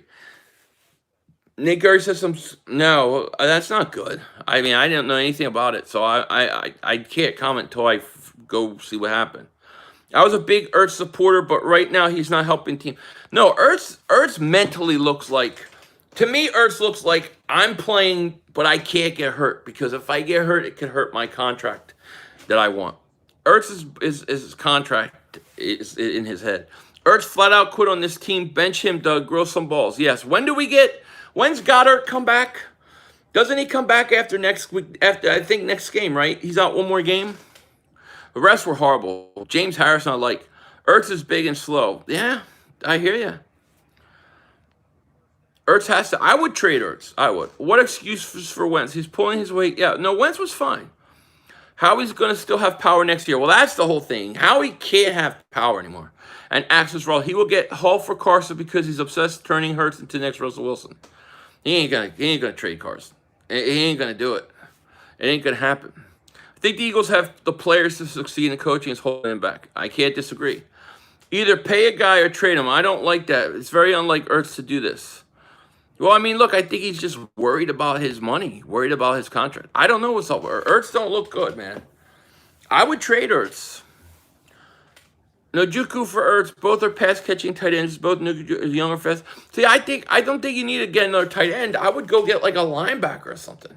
Nick Gary says no, that's not good. I mean, I didn't know anything about it, so I can't comment until I go see what happened. I was a big Ertz supporter, but right now he's not helping team. No, Ertz mentally looks like, to me, Ertz looks like I'm playing, but I can't get hurt, because if I get hurt, it could hurt my contract that I want. Ertz is contract is in his head. Ertz flat out quit on this team. Bench him, Doug. Grow some balls. Yes. When's Goddard come back? Doesn't he come back after next week? After, I think, next game, right? He's out one more game. The rest were horrible. James Harrison, I like. Ertz is big and slow. Yeah, I hear you. Ertz has to. I would trade Ertz. I would. What excuse for Wentz? He's pulling his weight. Yeah, no, Wentz was fine. Howie's going to still have power next year. Well, that's the whole thing. Howie can't have power anymore. And Axel's role, he will get Hall for Carson because he's obsessed turning Hurts into next Russell Wilson. He ain't gonna trade Carson. He ain't gonna do it. It ain't gonna happen. I think the Eagles have the players to succeed, and coaching is holding him back. I can't disagree. Either pay a guy or trade him. I don't like that. It's very unlike Ertz to do this. Well, I mean, look, I think he's just worried about his money, worried about his contract. I don't know what's up. Ertz don't look good, man. I would trade Ertz. No Juku for Ertz. Both are pass-catching tight ends. Both younger fast. See, I don't think you need to get another tight end. I would go get like a linebacker or something.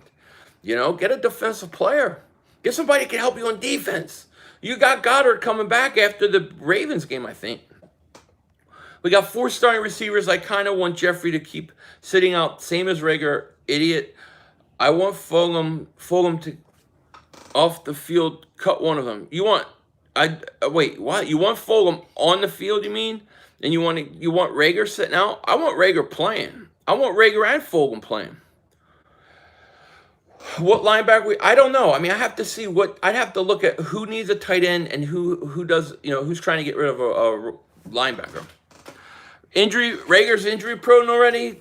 Get a defensive player. Get somebody that can help you on defense. You got Goddard coming back after the Ravens game, I think. We got 4 starting receivers. I kind of want Jeffrey to keep sitting out, same as Rager, idiot. I want Fulgham to off the field, cut one of them. Wait, what? You want Fulgham on the field, you mean? And you want Rager sitting out? I want Rager playing. I want Rager and Fulgham playing. What linebacker? I don't know. I mean, I have to see I'd have to look at who needs a tight end and who does, who's trying to get rid of a linebacker. Rager's injury prone already?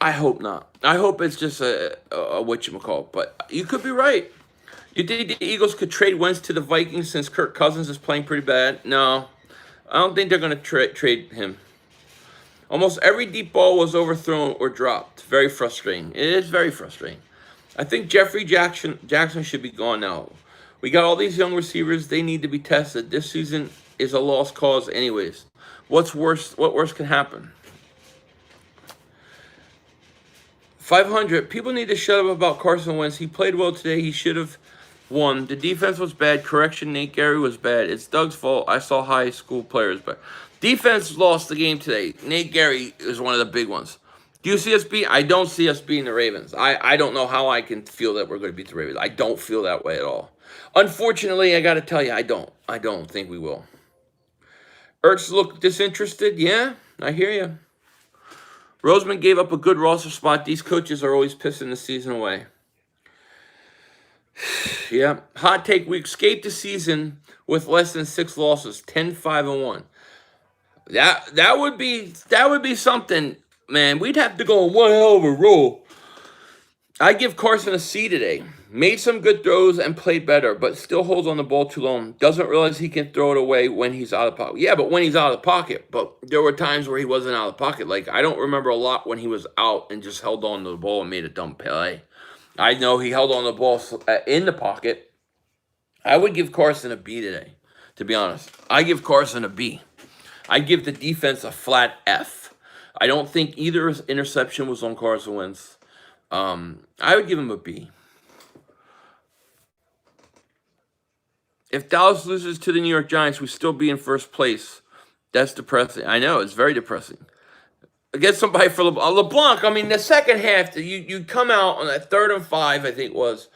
I hope not. I hope it's just a whatchamacallit, but you could be right. You think the Eagles could trade Wentz to the Vikings since Kirk Cousins is playing pretty bad? No, I don't think they're going to trade him. Almost every deep ball was overthrown or dropped. Very frustrating. It is very frustrating. I think Jeffrey Jackson should be gone now. We got all these young receivers. They need to be tested. This season is a lost cause anyways. What worse can happen? 500. People need to shut up about Carson Wentz. He played well today. He should have won. The defense was bad. Correction, Nate Gary was bad. It's Doug's fault. I saw high school players, but defense lost the game today. Nate Gary is one of the big ones. Do you see us beat? I don't see us beating the Ravens. I don't know how I can feel that we're going to beat the Ravens. I don't feel that way at all. Unfortunately, I got to tell you, I don't. I don't think we will. Ertz looked disinterested. Yeah, I hear you. Roseman gave up a good roster spot. These coaches are always pissing the season away. Yeah. Hot take. We escaped the season with less than 6 losses. 10-5-1. That would be something, man. We'd have to go on one hell of a roll. I give Carson a C today. Made some good throws and played better, but still holds on the ball too long. Doesn't realize he can throw it away when he's out of pocket. Yeah, but when he's out of the pocket. But there were times where he wasn't out of the pocket. Like, I don't remember a lot when he was out and just held on to the ball and made a dumb play. I know he held on to the ball in the pocket. I would give Carson a B today, to be honest. I give Carson a B. I give the defense a flat F. I don't think either interception was on Carson Wentz. I would give him a B. If Dallas loses to the New York Giants, we still be in first place. That's depressing. I know, it's very depressing. Get somebody for LeBlanc. I mean, the second half, you come out on that 3rd and 5, I think it was,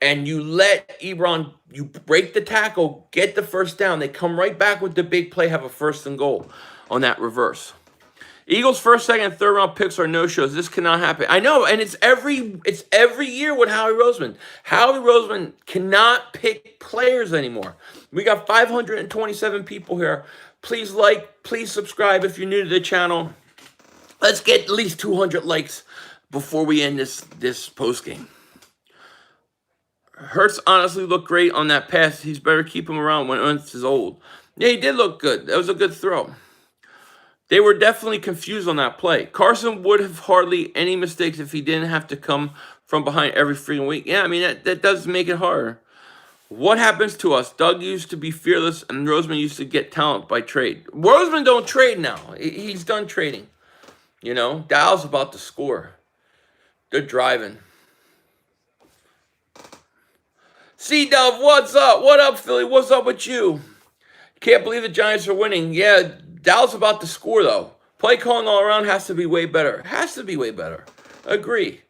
and you let Ebron, you break the tackle, get the first down. They come right back with the big play, have a 1st and goal on that reverse. Eagles' first, second, and third round picks are no shows. This cannot happen. I know, and it's every year with Howie Roseman. Howie Roseman cannot pick players anymore. We got 527 people here. Please like, please subscribe if you're new to the channel. Let's get at least 200 likes before we end this post game. Hurts honestly looked great on that pass. He's better keep him around when Ernst is old. Yeah, he did look good. That was a good throw. They were definitely confused on that play. Carson would have hardly any mistakes if he didn't have to come from behind every freaking week. Yeah, I mean, that does make it harder. What happens to us? Doug used to be fearless, and Roseman used to get talent by trade. Roseman don't trade now. He's done trading. You know, Dow's about to score. They're driving. C-Dub, what's up? What up, Philly? What's up with you? Can't believe the Giants are winning. Yeah, Dow's about to score, though. Play calling all around has to be way better. Has to be way better. I agree.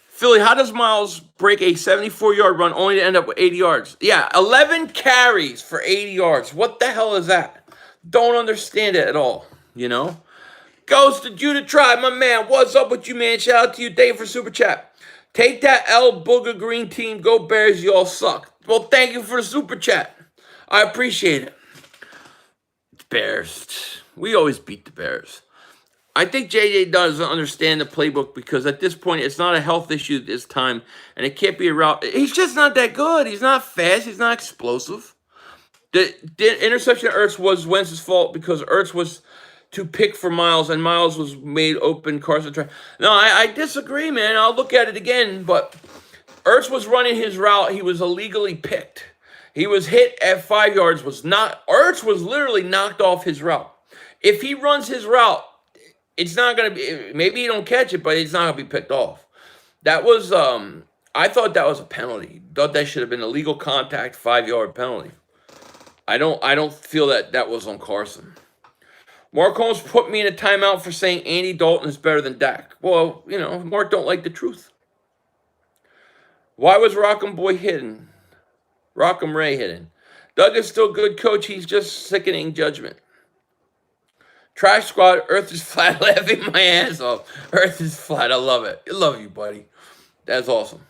Philly, how does Miles break a 74-yard run only to end up with 80 yards? Yeah, 11 carries for 80 yards. What the hell is that? Don't understand it at all, you know? Goes to Judah Tribe, my man. What's up with you, man? Shout out to you, Dave, for Super Chat. Take that L Booger Green team. Go Bears, you all suck. Well, thank you for the Super Chat. I appreciate it. Bears. We always beat the Bears. I think JJ doesn't understand the playbook because at this point, it's not a health issue this time, and it can't be a route. He's just not that good. He's not fast. He's not explosive. The interception of Ertz was Wentz's fault because Ertz was to pick for Miles, and Miles was made open. Carson tried. No, I disagree, man. I'll look at it again, but Ertz was running his route. He was illegally picked. He was hit at 5 yards. Ertz was literally knocked off his route. If he runs his route, it's not going to be, maybe he don't catch it, but it's not going to be picked off. That was, I thought that was a penalty. Thought that should have been a legal contact 5-yard penalty. I don't feel that was on Carson. Mark Holmes put me in a timeout for saying Andy Dalton is better than Dak. Well, you know, Mark don't like the truth. Why was Rock'em Boy hidden? Rock'em Ray hidden. Doug is still good coach. He's just sickening judgment. Trash Squad, Earth is flat, laughing my ass off. Earth is flat. I love it. I love you, buddy. That's awesome.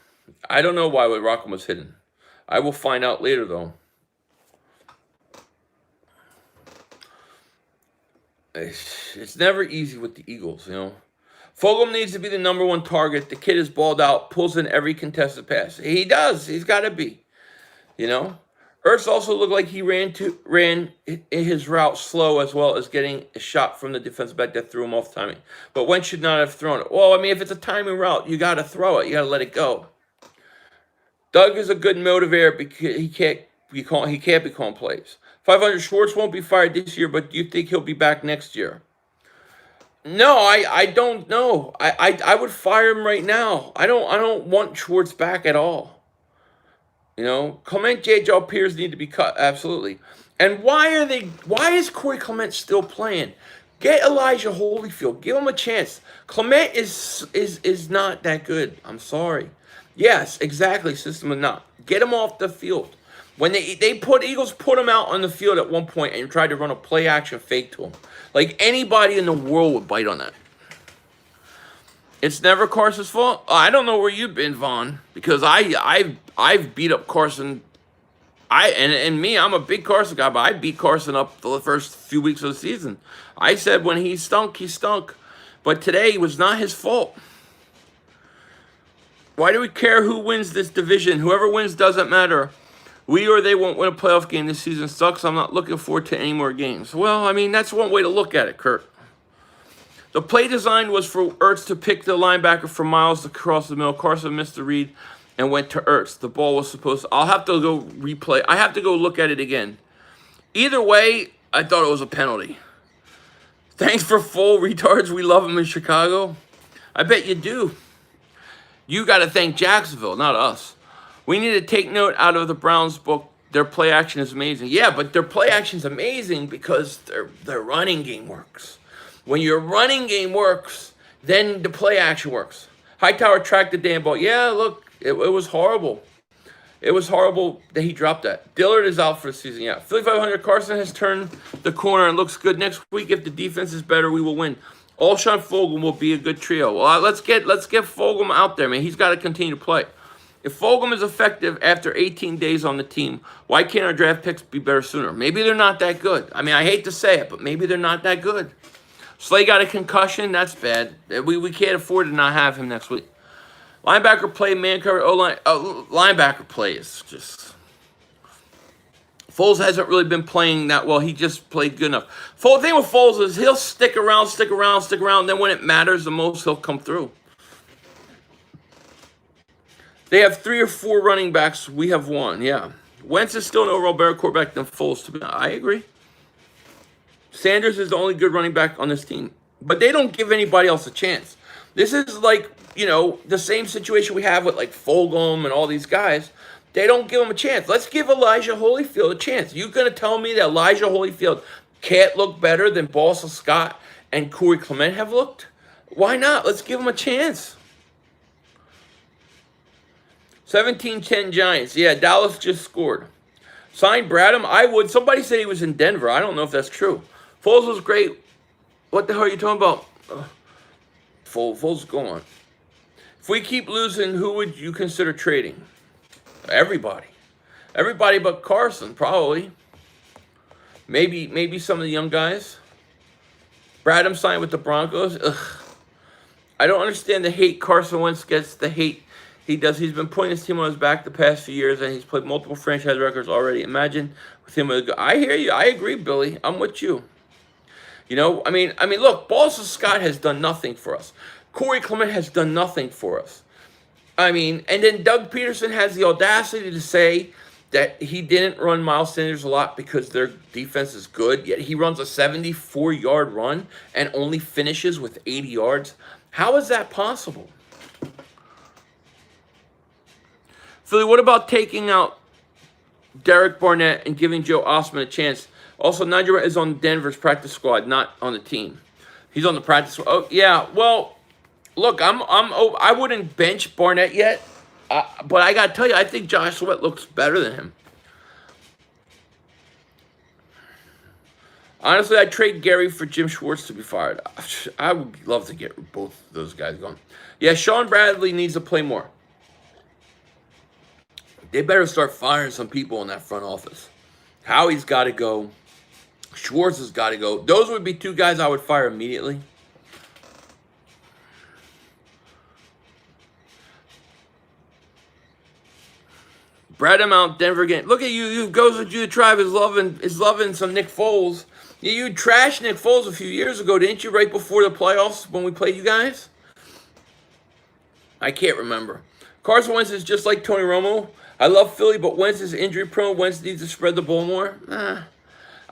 I don't know why Rock'em was hidden. I will find out later, though. It's never easy with the Eagles, you know. Fulgham needs to be the #1 target. The kid is balled out, pulls in every contested pass. He does. He's got to be, you know. Ertz also looked like he ran his route slow as well as getting a shot from the defensive back that threw him off timing. But Wentz should not have thrown it. Well, I mean, if it's a timing route, you got to throw it. You got to let it go. Doug is a good motivator because he can't be calling plays. 500 Schwartz won't be fired this year, but do you think he'll be back next year? No, I don't know. I would fire him right now. I don't want Schwartz back at all. You know, Clement, J.J. Pierce need to be cut, absolutely. And why is Corey Clement still playing? Get Elijah Holyfield. Give him a chance. Clement is not that good. I'm sorry. Yes, exactly. System of not. Get him off the field. When Eagles put him out on the field at one point and tried to run a play action fake to him. Like anybody in the world would bite on that. It's never Carson's fault. I don't know where you've been, Vaughn, because I've beat up Carson. I'm a big Carson guy, but I beat Carson up the first few weeks of the season. I said when he stunk, he stunk. But today was not his fault. Why do we care who wins this division? Whoever wins doesn't matter. We or they won't win a playoff game this season. Sucks. I'm not looking forward to any more games. Well, I mean, that's one way to look at it, Kurt. The play design was for Ertz to pick the linebacker for Miles to cross the middle. Carson missed the read and went to Ertz. The ball was supposed to... I'll have to go replay. I have to go look at it again. Either way, I thought it was a penalty. Thanks for full retards. We love them in Chicago. I bet you do. You got to thank Jacksonville, not us. We need to take note out of the Browns book. Their play action is amazing. Yeah, but their play action is amazing because their running game works. When your running game works, then the play action works. Hightower tracked the damn ball. Yeah, look, it was horrible. It was horrible that he dropped that. Dillard is out for the season. Yeah, Philly 500. Carson has turned the corner and looks good. Next week, if the defense is better, we will win. Alshon Fulgham will be a good trio. Well, let's get Fulgham out there, man. He's got to continue to play. If Fulgham is effective after 18 days on the team, why can't our draft picks be better sooner? Maybe they're not that good. I mean, I hate to say it, but maybe they're not that good. Slay got a concussion. That's bad. We can't afford to not have him next week. Linebacker play, man cover, O-line. Linebacker play is just... Foles hasn't really been playing that well. He just played good enough. The thing with Foles is he'll stick around. Then when it matters the most, he'll come through. They have 3 or 4 running backs. We have 1, yeah. Wentz is still an overall better quarterback than Foles. I agree. Sanders is the only good running back on this team. But they don't give anybody else a chance. This is like, the same situation we have with like Fulgham and all these guys. They don't give them a chance. Let's give Elijah Holyfield a chance. You going to tell me that Elijah Holyfield can't look better than Boston Scott and Corey Clement have looked? Why not? Let's give him a chance. 17-10 Giants. Yeah, Dallas just scored. Sign Bradham? I would. Somebody said he was in Denver. I don't know if that's true. Foles was great. What the hell are you talking about? Foles is gone. If we keep losing, who would you consider trading? Everybody. Everybody but Carson, probably. Maybe some of the young guys. Bradham signed with the Broncos. Ugh. I don't understand the hate Carson Wentz gets, the hate he does. He's been putting his team on his back the past few years, and he's played multiple franchise records already. Imagine with him. I hear you. I agree, Billy. I'm with you. I mean, look, Boston Scott has done nothing for us. Corey Clement has done nothing for us. I mean, and then Doug Peterson has the audacity to say that he didn't run Miles Sanders a lot because their defense is good, yet he runs a 74-yard run and only finishes with 80 yards. How is that possible? Philly, what about taking out Derek Barnett and giving Joe Osman a chance? Also, Nigel is on Denver's practice squad, not on the team. He's on the practice squad. Oh, yeah, well... Look, I wouldn't bench Barnett yet, but I got to tell you, I think Josh Sweat looks better than him. Honestly, I'd trade Gary for Jim Schwartz to be fired. I would love to get both those guys going. Yeah, Sean Bradley needs to play more. They better start firing some people in that front office. Howie's got to go. Schwartz has got to go. Those would be 2 guys I would fire immediately. Bradham out, Denver again. Look at you. You goes with you. The tribe is loving some Nick Foles. You trashed Nick Foles a few years ago, didn't you? Right before the playoffs when we played you guys. I can't remember. Carson Wentz is just like Tony Romo. I love Philly, but Wentz is injury prone. Wentz needs to spread the ball more.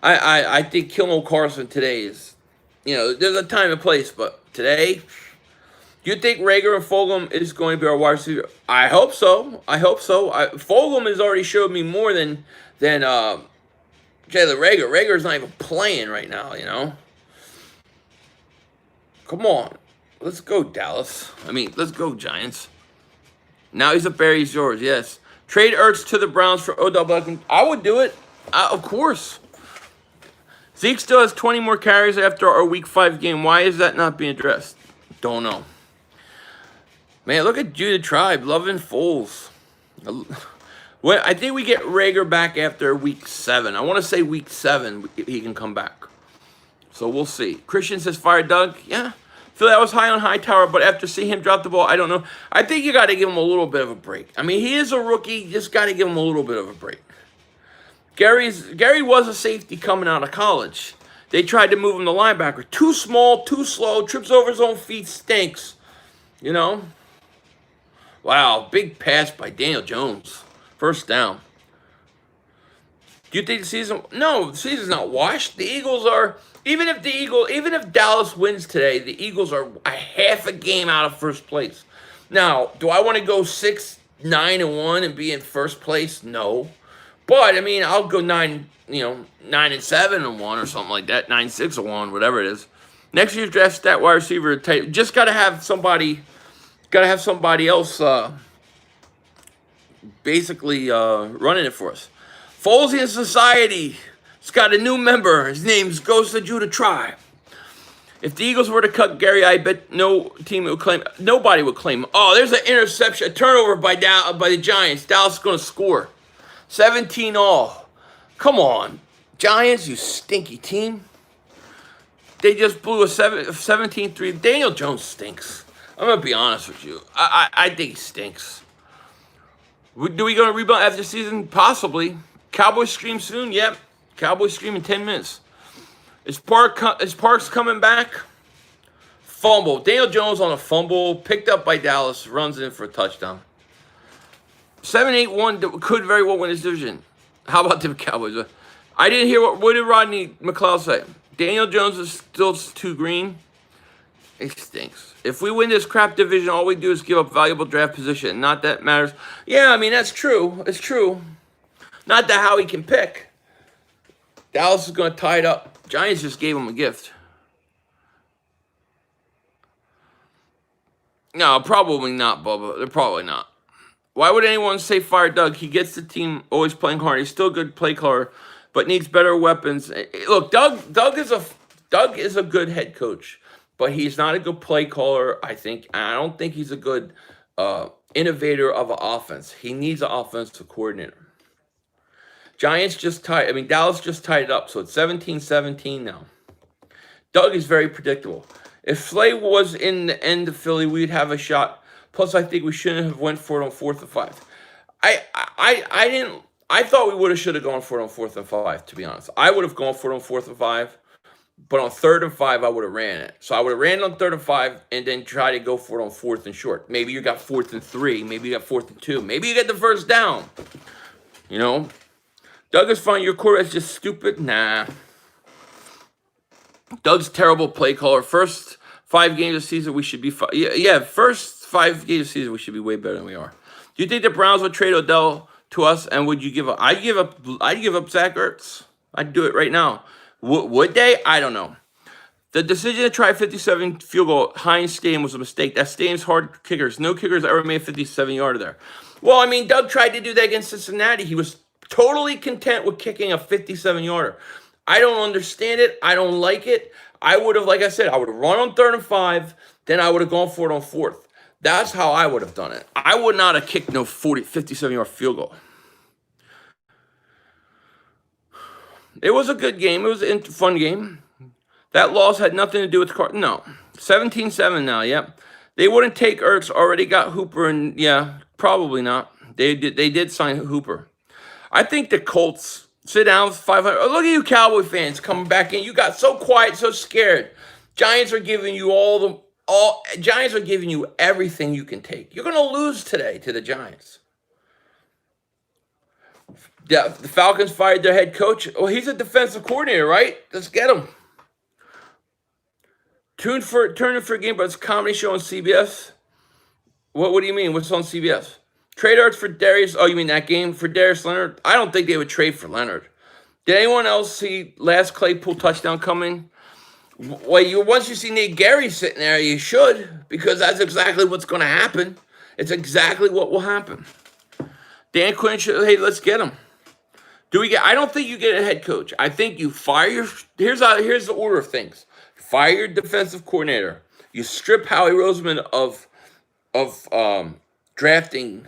I think Kilmo Carson today is, there's a time and place, but today. Do you think Rager and Fulgham is going to be our wide receiver? I hope so. Fulgham has already showed me more than Jalen Rager. Rager's not even playing right now, Come on. Let's go, Dallas. Let's go, Giants. Now he's a Bear, he's yours, yes. Trade Ertz to the Browns for Odell Beckham. I would do it. Of course. Zeke still has 20 more carries after our Week 5 game. Why is that not being addressed? Don't know. Man, look at Judah Tribe, loving Foles. Well, I think we get Rager back after Week 7. I want to say Week 7 he can come back. So we'll see. Christian says, fire Doug. Yeah. Philly, I was high on Hightower, but after seeing him drop the ball, I don't know. I think you got to give him a little bit of a break. He is a rookie. You just got to give him a little bit of a break. Gary was a safety coming out of college. They tried to move him to linebacker. Too small, too slow, trips over his own feet, stinks. Wow, big pass by Daniel Jones. First down. Do you think the season... No, the season's not washed. The Eagles are... Even if Dallas wins today, the Eagles are a half a game out of first place. Now, do I want to go 6-9-1 and be in first place? No. But, I'll go 9-7-1 or something like that. 9-6-1, whatever it is. Next year's draft stat wide receiver. Just got to have somebody... Got to have somebody else basically running it for us. Folesian Society. It's got a new member. His name's Goes to Judah Tribe. If the Eagles were to cut Gary, I bet no team would claim. Nobody would claim. Oh, there's an interception, a turnover by the Giants. Dallas is going to score, 17 all. Come on, Giants, you stinky team. They just blew a 17-3. Daniel Jones stinks. I'm gonna be honest with you. I think he stinks. Do we going to rebound after the season? Possibly. Cowboys scream soon? Yep. Cowboys scream in 10 minutes. Is Parks coming back? Fumble. Daniel Jones on a fumble. Picked up by Dallas. Runs in for a touchdown. 7-8-1 could very well win this division. How about the Cowboys? I didn't hear what did Rodney McLeod say? Daniel Jones is still too green. It stinks. If we win this crap division, all we do is give up valuable draft position. Not that matters. Yeah, I mean, that's true. It's true. Not that how he can pick. Dallas is going to tie it up. Giants just gave him a gift. No, probably not, Bubba. They're probably not. Why would anyone say fire Doug? He gets the team always playing hard. He's still a good play caller, but needs better weapons. Look, Doug is a good head coach, but he's not a good play caller, I think. I don't think he's a good innovator of an offense. He needs an offensive coordinator. Dallas just tied it up, so it's 17-17 now. Doug is very predictable. If Slay was in the end of Philly, we'd have a shot. Plus, I think we shouldn't have went for it on 4th and 5. I thought we should have gone for it on 4th and 5, to be honest. I would have gone for it on 4th and 5, but on 3rd and 5, I would have ran it. So I would have ran it on 3rd and 5 and then try to go for it on 4th and short. Maybe you got 4th and 3. Maybe you got 4th and 2. Maybe you get the first down. You know? Doug is fine. Your quarterback's just stupid. Nah. Doug's terrible play caller. First 5 games of the season, we should be fine. Yeah, first 5 games of the season, we should be way better than we are. Do you think the Browns would trade Odell to us? And would you give up? I'd give up Zach Ertz. I'd do it right now. Would they? I don't know. The decision to try 57 field goal at Heinz Stadium was a mistake. That stadium's hard kickers. No kickers ever made 57-yarder there. Well, I mean, Doug tried to do that against Cincinnati. He was totally content with kicking a 57-yarder. I don't understand it. I don't like it. I would have, like I said, I would have run on 3rd and 5. Then I would have gone for it on 4th. That's how I would have done it. I would not have kicked no 57-yard field goal. It was a good game. It was a fun game. That loss had nothing to do with the car. No. 17-7 now, yep. They wouldn't take Ertz. Already got Hooper, and yeah, probably not. They did sign Hooper. I think the Colts sit down 500. Oh, look at you Cowboy fans coming back in. You got so quiet, so scared. Giants are giving you Giants are giving you everything you can take. You're going to lose today to the Giants. Yeah, the Falcons fired their head coach. Oh, he's a defensive coordinator, right? Let's get him. Turn for a game, but it's a comedy show on CBS. What do you mean? What's on CBS? Trade Arts for Darius. Oh, you mean that game for Darius Leonard? I don't think they would trade for Leonard. Did anyone else see last Claypool touchdown coming? Well, once you see Nate Gary sitting there, you should, because that's exactly what's going to happen. It's exactly what will happen. Dan Quinn should, hey, let's get him. I don't think you get a head coach. I think you fire here's the order of things. Fire your defensive coordinator. You strip Howie Roseman of drafting,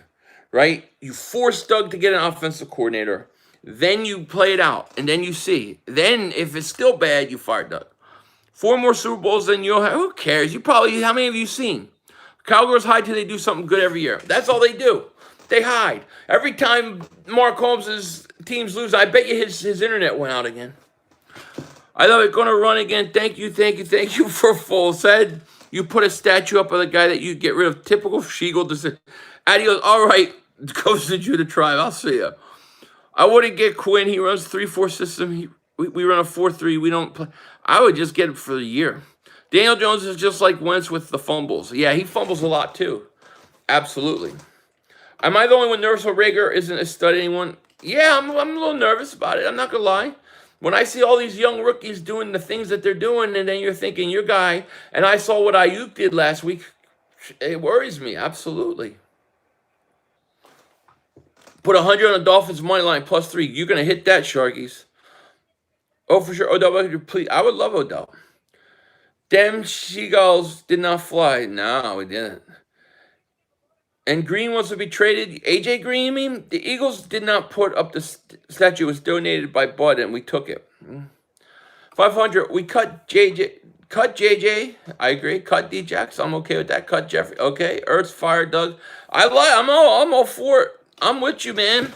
right? You force Doug to get an offensive coordinator. Then you play it out, and then you see. Then, if it's still bad, you fire Doug. 4 more Super Bowls than you'll have. Who cares? How many have you seen? Cowgirls hide till they do something good every year. That's all they do. They hide. Every time Mark Holmes' teams lose, I bet you his internet went out again. I love it. Going to run again. Thank you for full said. You put a statue up of the guy that you get rid of. Typical Shiegel. Adios. All right. Goes to Judah Tribe. I'll see you. I wouldn't get Quinn. He runs 3-4 system. We run a 4-3. We don't play. I would just get him for the year. Daniel Jones is just like Wentz with the fumbles. Yeah, he fumbles a lot too. Absolutely. Am I the only one nervous when Rager isn't a stud anyone? Yeah, I'm a little nervous about it. I'm not going to lie. When I see all these young rookies doing the things that they're doing, and then you're thinking, your guy, and I saw what Ayuk did last week. It worries me, absolutely. Put 100 on the Dolphins money line +3. You're gonna hit that, Sharkies. Oh, for sure. Odell, please. I would love Odell. Them seagulls did not fly. No, we didn't. And Green wants to be traded. AJ Green, you mean? The Eagles did not put up the statue. It was donated by Bud, and we took it. 500. We cut JJ. Cut JJ. I agree. Cut Djax. I'm okay with that. Cut Jeffrey. Okay. Earth's fire, Doug. I'm all for it. I'm with you, man.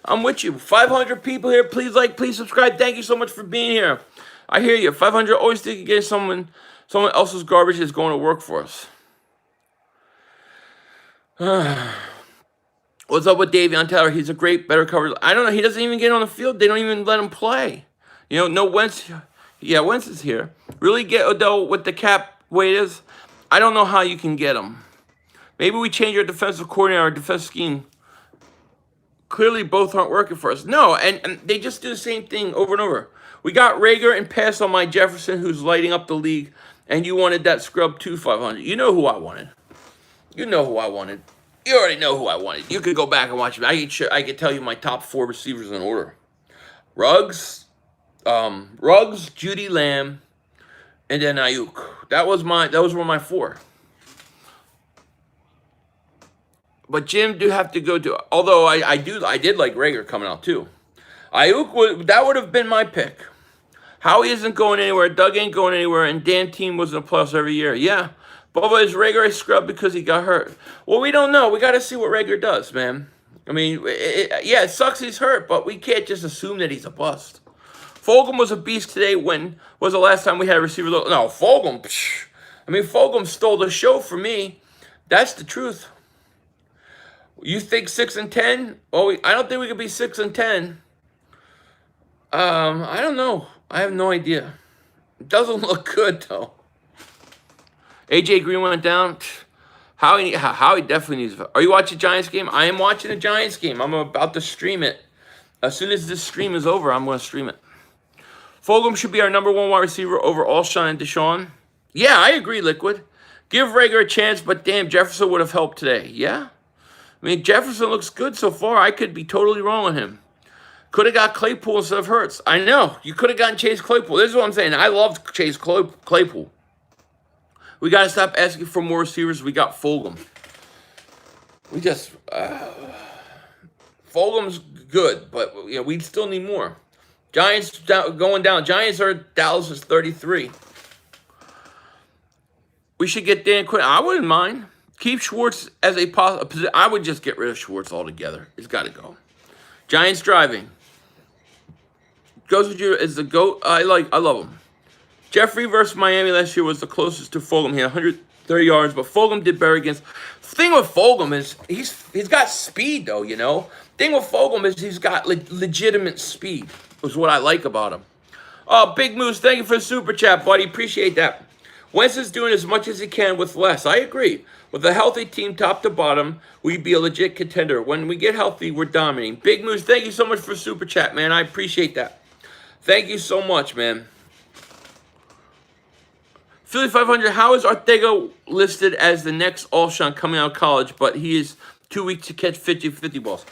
I'm with you. 500 people here. Please like, please subscribe. Thank you so much for being here. I hear you. 500. Always think again someone else's garbage is going to work for us. What's up with Davion Taylor? He's a great, better cover. I don't know. He doesn't even get on the field. They don't even let him play. You know, no Wentz. Yeah, Wentz is here. Really get Odell what the cap weight is? I don't know how you can get him. Maybe we change our defensive coordinator, our defensive scheme. Clearly, both aren't working for us. No, and they just do the same thing over and over. We got Rager and passed on my Jefferson, who's lighting up the league, and you wanted that scrub too, 500. You know who I wanted. You know who I wanted. You already know who I wanted. You could go back and watch me. I could tell you my top 4 receivers in order. Ruggs, Judy Lamb, and then Ayuk. Those were my 4. But Jim do have to go to. Although I did like Rager coming out too. Ayuk would have been my pick. Howie isn't going anywhere. Doug ain't going anywhere, and Dan Team was in the playoffs every year. Yeah. Bubba, is Rager a scrub because he got hurt? Well, we don't know. We got to see what Rager does, man. I mean, it sucks he's hurt, but we can't just assume that he's a bust. Fulgham was a beast today. When was the last time we had a receiver? No, Fulgham. I mean, Fulgham stole the show for me. That's the truth. You think 6-10? Oh, I don't think we could be 6-10. I don't know. I have no idea. It doesn't look good though. AJ Green went down. Howie definitely needs. Are you watching Giants game? I am watching a Giants game. I'm about to stream it. As soon as this stream is over, I'm going to stream it. Fulgham should be our number 1 wide receiver over Alshon and Deshaun. Yeah, I agree, Liquid. Give Rager a chance, but damn, Jefferson would have helped today. Yeah? I mean, Jefferson looks good so far. I could be totally wrong on him. Could have got Claypool instead of Hurts. I know. You could have gotten Chase Claypool. This is what I'm saying. I loved Chase Claypool. We got to stop asking for more receivers. We got Fulgham. We just... Fulgham's good, but we still need more. Giants going down. Giants are Dallas is 33. We should get Dan Quinn. I wouldn't mind. Keep Schwartz as a position. I would just get rid of Schwartz altogether. It's got to go. Giants driving. Goes with you is the GOAT. I love him. Jeffrey versus Miami last year was the closest to Fulgham. He had 130 yards, but Fulgham did better against. The thing with Fulgham is he's got speed though. Thing with Fulgham is he's got legitimate speed. Is what I like about him. Big Moose, thank you for the super chat, buddy. Appreciate that. Wentz is doing as much as he can with less. I agree. With a healthy team top to bottom, we'd be a legit contender. When we get healthy, we're dominating. Big Moose, thank you so much for super chat, man. I appreciate that. Thank you so much, man. Philly 500, how is Ortega listed as the next Alshon coming out of college, but he is too weak to catch 50-50 balls?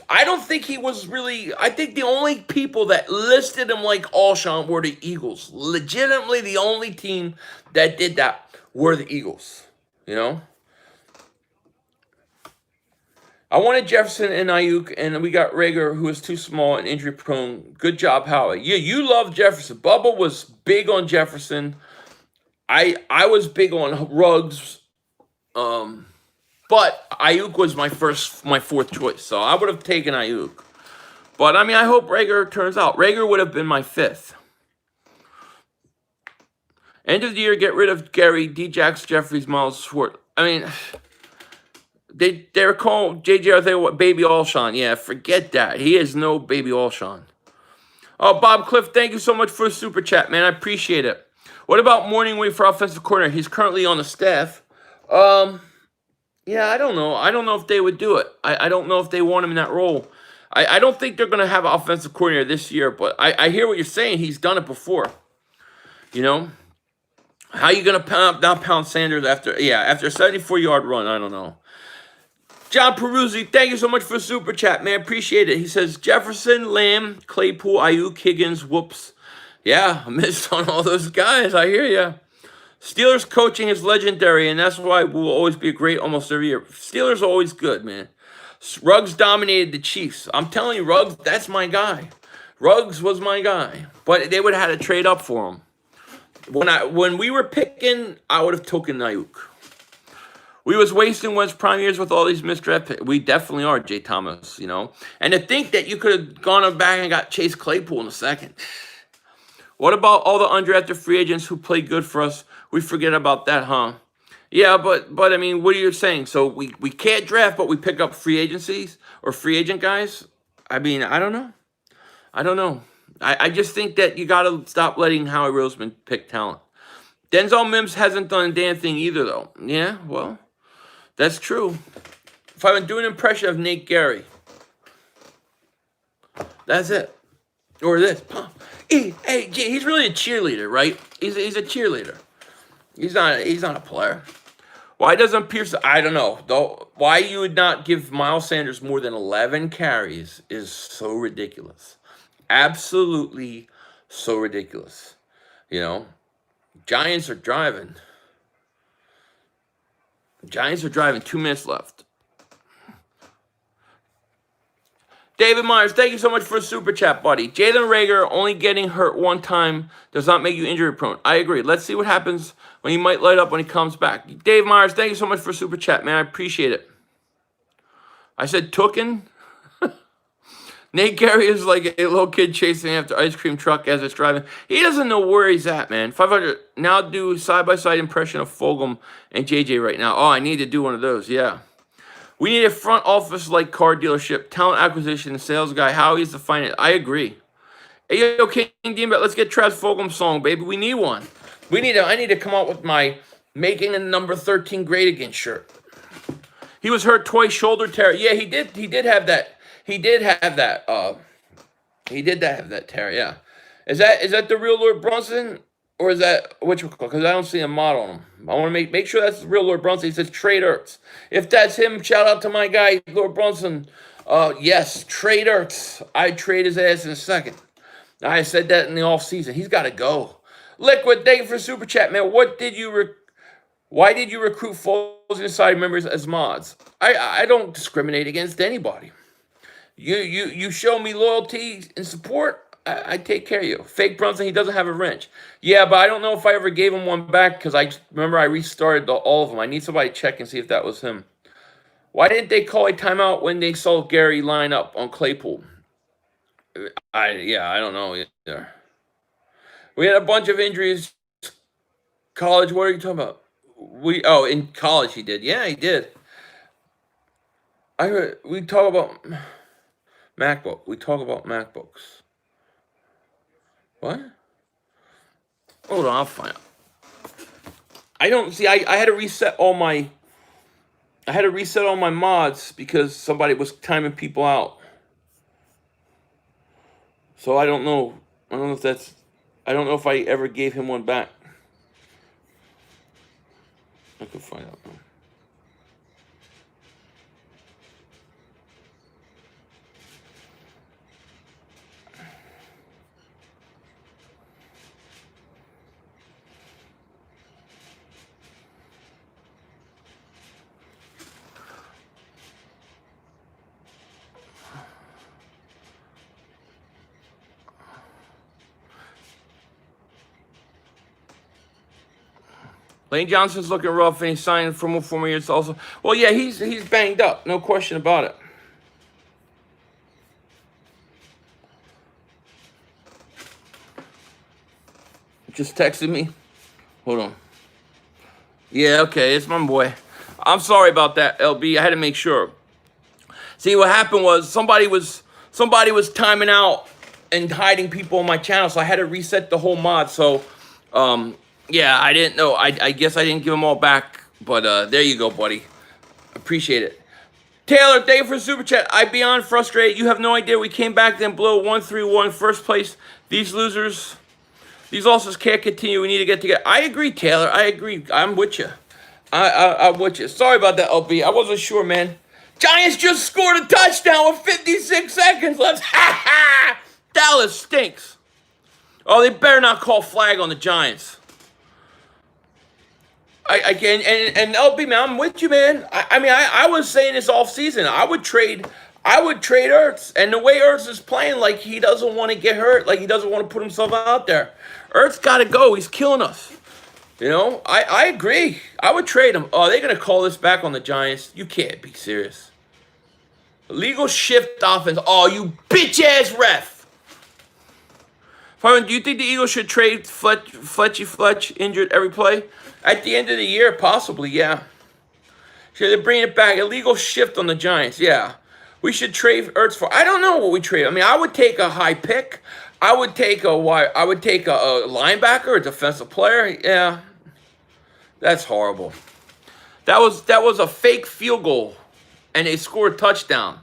I don't think he was really... I think the only people that listed him like Alshon were the Eagles. Legitimately, the only team that did that were the Eagles. I wanted Jefferson and Ayuk, and we got Rager, who is too small and injury-prone. Good job, Howie. Yeah, you love Jefferson. Bubba was big on Jefferson. I was big on Ruggs. But Ayuk was my 4th choice, so I would have taken Ayuk. But, I hope Rager turns out. Rager would have been my 5th. End of the year, get rid of Gary, Djax, Jeffries, Miles, Schwartz. They're calling J.J. Arthur Baby Alshon. Yeah, forget that. He is no Baby Alshon. Oh, Bob Cliff, thank you so much for the super chat, man. I appreciate it. What about Morningway for offensive coordinator? He's currently on the staff. Yeah, I don't know. I don't know if they would do it. I don't know if they want him in that role. I don't think they're going to have an offensive coordinator this year, but I hear what you're saying. He's done it before. How you gonna not pound Sanders after a 74-yard run? I don't know. John Peruzzi, thank you so much for the super chat, man. Appreciate it. He says Jefferson, Lamb, Claypool, Ayuk, Higgins. Whoops. Yeah, I missed on all those guys. I hear ya. Steelers coaching is legendary, and that's why we'll always be great almost every year. Steelers are always good, man. Ruggs dominated the Chiefs. I'm telling you, Ruggs, that's my guy. Ruggs was my guy, but they would have had to trade up for him. When we were picking, I would have taken Ayuk. We was wasting Wentz prime years with all these misdraft picks. We definitely are, Jay Thomas, you know. And to think that you could have gone back and got Chase Claypool in a second. What about all the undrafted free agents who played good for us? We forget about that, huh? Yeah, but I mean, what are you saying? So we can't draft, but we pick up free agencies or free agent guys? I mean, I don't know. I just think that you got to stop letting Howie Roseman pick talent. Denzel Mims hasn't done a damn thing either, though. Yeah, well, that's true. If I would do an impression of Nate Gary, that's it. Or this. E-A-G. He's really a cheerleader, right? He's a cheerleader. He's not a player. Why doesn't Pierce? I don't know. Though why you would not give Miles Sanders more than 11 carries is so ridiculous. Absolutely so ridiculous. You know, Giants are driving. 2 minutes left. David Myers, thank you so much for a super chat, buddy. Jalen Reagor only getting hurt one time does not make you injury prone. I agree. Let's see what happens when he might light up when he comes back. Dave Myers, thank you so much for a super chat, man. I appreciate it. I said tooken. Nate Gary is like a little kid chasing after ice cream truck as it's driving. He doesn't know where he's at, man. 500. Now do side-by-side impression of Fulgham and JJ right now. Oh, I need to do one of those. Yeah. We need a front office like car dealership, talent acquisition, sales guy. How he's the finance. I agree. Hey, yo, King Dean, let's get Travis Fulgham song, baby. We need one. I need to come out with my making a number 13 great again shirt. He was hurt twice, shoulder tear. Yeah, he did. He did have that. He did have that tear. Yeah. Is that the real Lord Brunson? Or is that which? Because I don't see a model on him. I want to make sure that's the real Lord Brunson. He says Trade Ertz. If that's him, shout out to my guy Lord Brunson. Yes, Trade Ertz. I'd trade his ass in a second. I said that in the off season. He's got to go. Liquid, thank you for super chat, man. Why did you recruit Foles inside members as mods? I don't discriminate against anybody. You show me loyalty and support, I take care of you. Fake Brunson, he doesn't have a wrench. Yeah, but I don't know if I ever gave him one back because I remember I restarted all of them. I need somebody to check and see if that was him. Why didn't they call a timeout when they saw Gary line up on Claypool? I don't know either. We had a bunch of injuries. College, what are you talking about? In college he did. Yeah, he did. We talk about MacBook. We talk about MacBooks. What? Hold on, I'll find out. I don't see. I had to reset all my. I had to reset all my mods because somebody was timing people out. So I don't know. I don't know if that's. I don't know if I ever gave him one back. I could find out. Lane Johnson's looking rough, and he's signed for more years also. Well, yeah, he's banged up, no question about it. Just texted me. Hold on. Yeah, okay, it's my boy. I'm sorry about that, LB. I had to make sure. See, what happened was somebody was timing out and hiding people on my channel, so I had to reset the whole mod. So, yeah, I didn't know. I guess I didn't give them all back, but there you go, buddy. Appreciate it. Taylor, thank you for the super chat. I'm beyond frustrated. You have no idea. We came back, then blow 1-3-1 first place. These losers These losses can't continue. We need to get together. I agree, Taylor. I agree. I'm with you. I'm with you. Sorry about that, LB. I wasn't sure, man. Giants just scored a touchdown with 56 seconds left. Ha ha! Dallas stinks. Oh, they better not call flag on the Giants. I can and LB, man, I'm with you, man. I was saying this off season. I would trade Ertz, and the way Ertz is playing, like he doesn't want to get hurt, like he doesn't want to put himself out there. Ertz got to go. He's killing us. You know, I agree. I would trade him. Oh, they're gonna call this back on the Giants. You can't be serious. Illegal shift offense. Oh, you bitch ass ref. Farman, do you think the Eagles should trade Fletch injured every play? At the end of the year, possibly, yeah. Should they bring it back? Illegal shift on the Giants, yeah. We should trade Ertz for. I don't know what we trade. I mean, I would take a high pick. I would take a linebacker, a defensive player. Yeah, that's horrible. That was a fake field goal, and they scored a touchdown.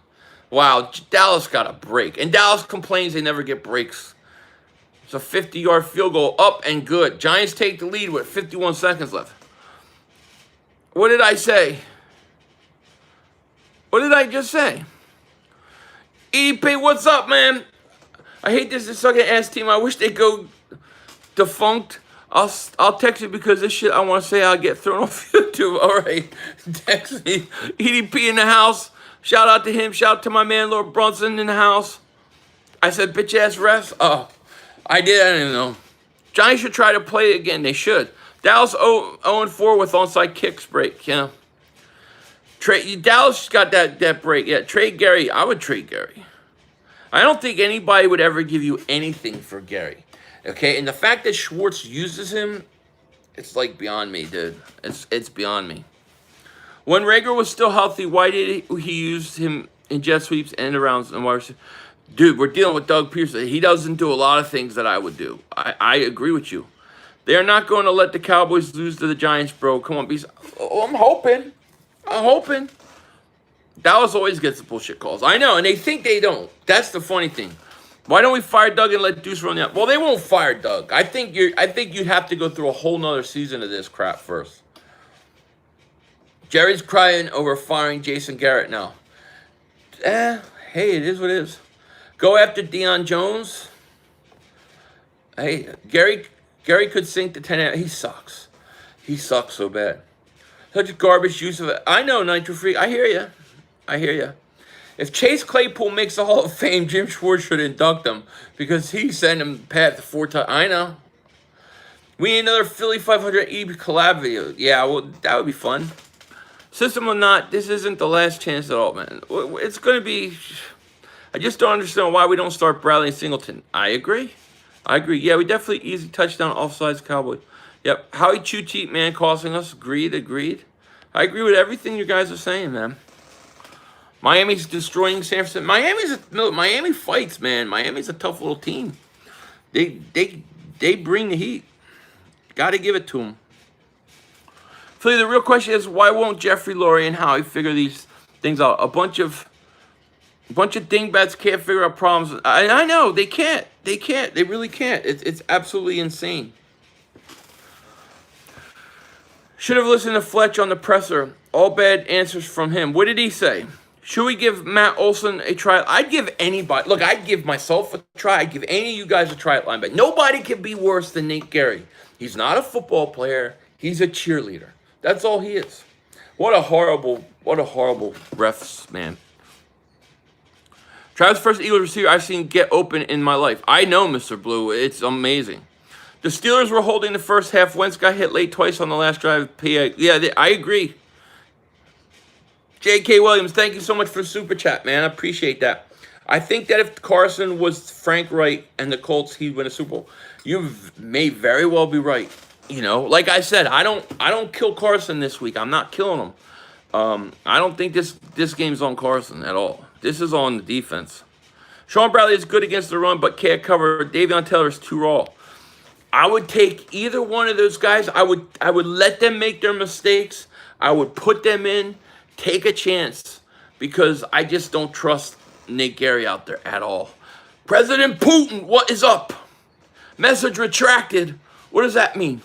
Wow, Dallas got a break, and Dallas complains they never get breaks. It's a 50-yard field goal, up and good. Giants take the lead with 51 seconds left. What did I say? What did I just say? EDP, what's up, man? I hate this sucking ass team. I wish they'd go defunct. I'll text you because this shit I want to say I'll get thrown off YouTube. All right, text me. EDP in the house. Shout out to him. Shout out to my man Lord Brunson in the house. I said bitch ass refs. Oh, I did. I didn't know. Giants should try to play it again. They should. Dallas 0-4 with onside kicks break. Yeah. Dallas got that break. Yeah. Trade Gary. I would trade Gary. I don't think anybody would ever give you anything for Gary. Okay, and the fact that Schwartz uses him, it's like beyond me, dude. It's beyond me. When Rager was still healthy, why did he use him in jet sweeps and arounds and wide receiver? Dude, we're dealing with Doug Pearson. He doesn't do a lot of things that I would do. I agree with you. They're not going to let the Cowboys lose to the Giants, bro. Come on, I'm hoping. I'm hoping. Dallas always gets the bullshit calls. I know, and they think they don't. That's the funny thing. Why don't we fire Doug and let Deuce run the out? Well, they won't fire Doug. I think you'd have to go through a whole nother season of this crap first. Jerry's crying over firing Jason Garrett now. Hey, it is what it is. Go after Deion Jones. Hey, Gary could sink to 10. He sucks. He sucks so bad. Such a garbage use of it. I know, Nitro Freak. I hear you. I hear you. If Chase Claypool makes the Hall of Fame, Jim Schwartz should induct him because he sent him past the 4 times. I know. We need another Philly 500 E collab video. Yeah, well, that would be fun. System or not, this isn't the last chance at all, man. It's going to be... I just don't understand why we don't start Bradley and Singleton. I agree. Yeah, we definitely easy touchdown offsides Cowboy. Yep. Howie Chew Cheat, man, costing us. Agreed. I agree with everything you guys are saying, man. Miami's destroying San Francisco. Miami fights, man. Miami's a tough little team. They bring the heat. Got to give it to them. Philly, the real question is why won't Jeffrey Lurie and Howie figure these things out? A bunch of dingbats can't figure out problems. I know they can't. They really can't. It's absolutely insane. Should have listened to Fletch on the presser. All bad answers from him. What did he say? Should we give Matt Olson a try? I'd give anybody. Look, I'd give myself a try. I'd give any of you guys a try at linebacker. Nobody can be worse than Nate Gary. He's not a football player. He's a cheerleader. That's all he is. What a horrible refs, man. Travis, first Eagles receiver I've seen get open in my life. I know, Mr. Blue. It's amazing. The Steelers were holding the first half. Wentz got hit late twice on the last drive. Yeah, I agree. J.K. Williams, thank you so much for the super chat, man. I appreciate that. I think that if Carson was Frank Wright and the Colts, he'd win a Super Bowl. You may very well be right. You know, like I said, I don't kill Carson this week. I'm not killing him. I don't think this game's on Carson at all. This is on the defense. Sean Bradley is good against the run, but can't cover. Davion Taylor is too raw. I would take either one of those guys. I would let them make their mistakes. I would put them in, take a chance, because I just don't trust Nate Gary out there at all. President Putin, what is up? Message retracted. What does that mean?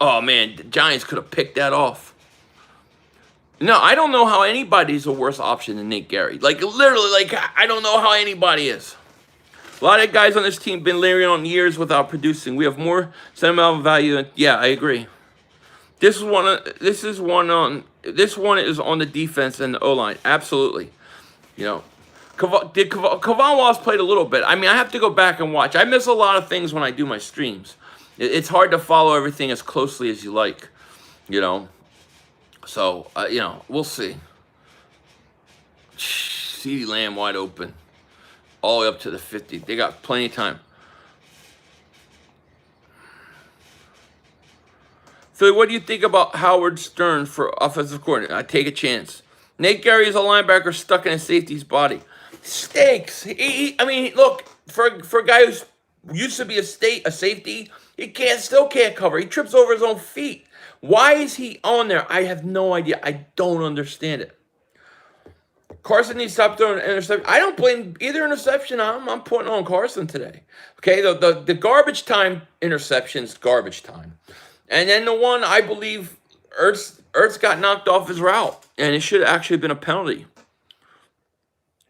Oh, man, the Giants could have picked that off. No, I don't know how anybody's a worse option than Nate Gary. Like, literally, like, I don't know how anybody is. A lot of guys on this team been layering on years without producing. We have more sentimental value. Yeah, I agree. This one is on the defense and the O-line. Absolutely. You know, Kavon Wallace played a little bit. I mean, I have to go back and watch. I miss a lot of things when I do my streams. It's hard to follow everything as closely as you like, you know. So, you know, we'll see. CeeDee Lamb wide open. All the way up to the 50. They got plenty of time. Philly, what do you think about Howard Stern for offensive coordinator? I take a chance. Nate Gary is a linebacker stuck in a safety's body. Stinks. I mean, look, for a guy who's used to be a safety, he still can't cover. He trips over his own feet. Why is he on there? I have no idea. I don't understand it. Carson needs to stop throwing interception. I don't blame either interception. I'm putting on Carson today. Okay, the garbage time interception's garbage time. And then the one, I believe, Ertz got knocked off his route, and it should have actually been a penalty.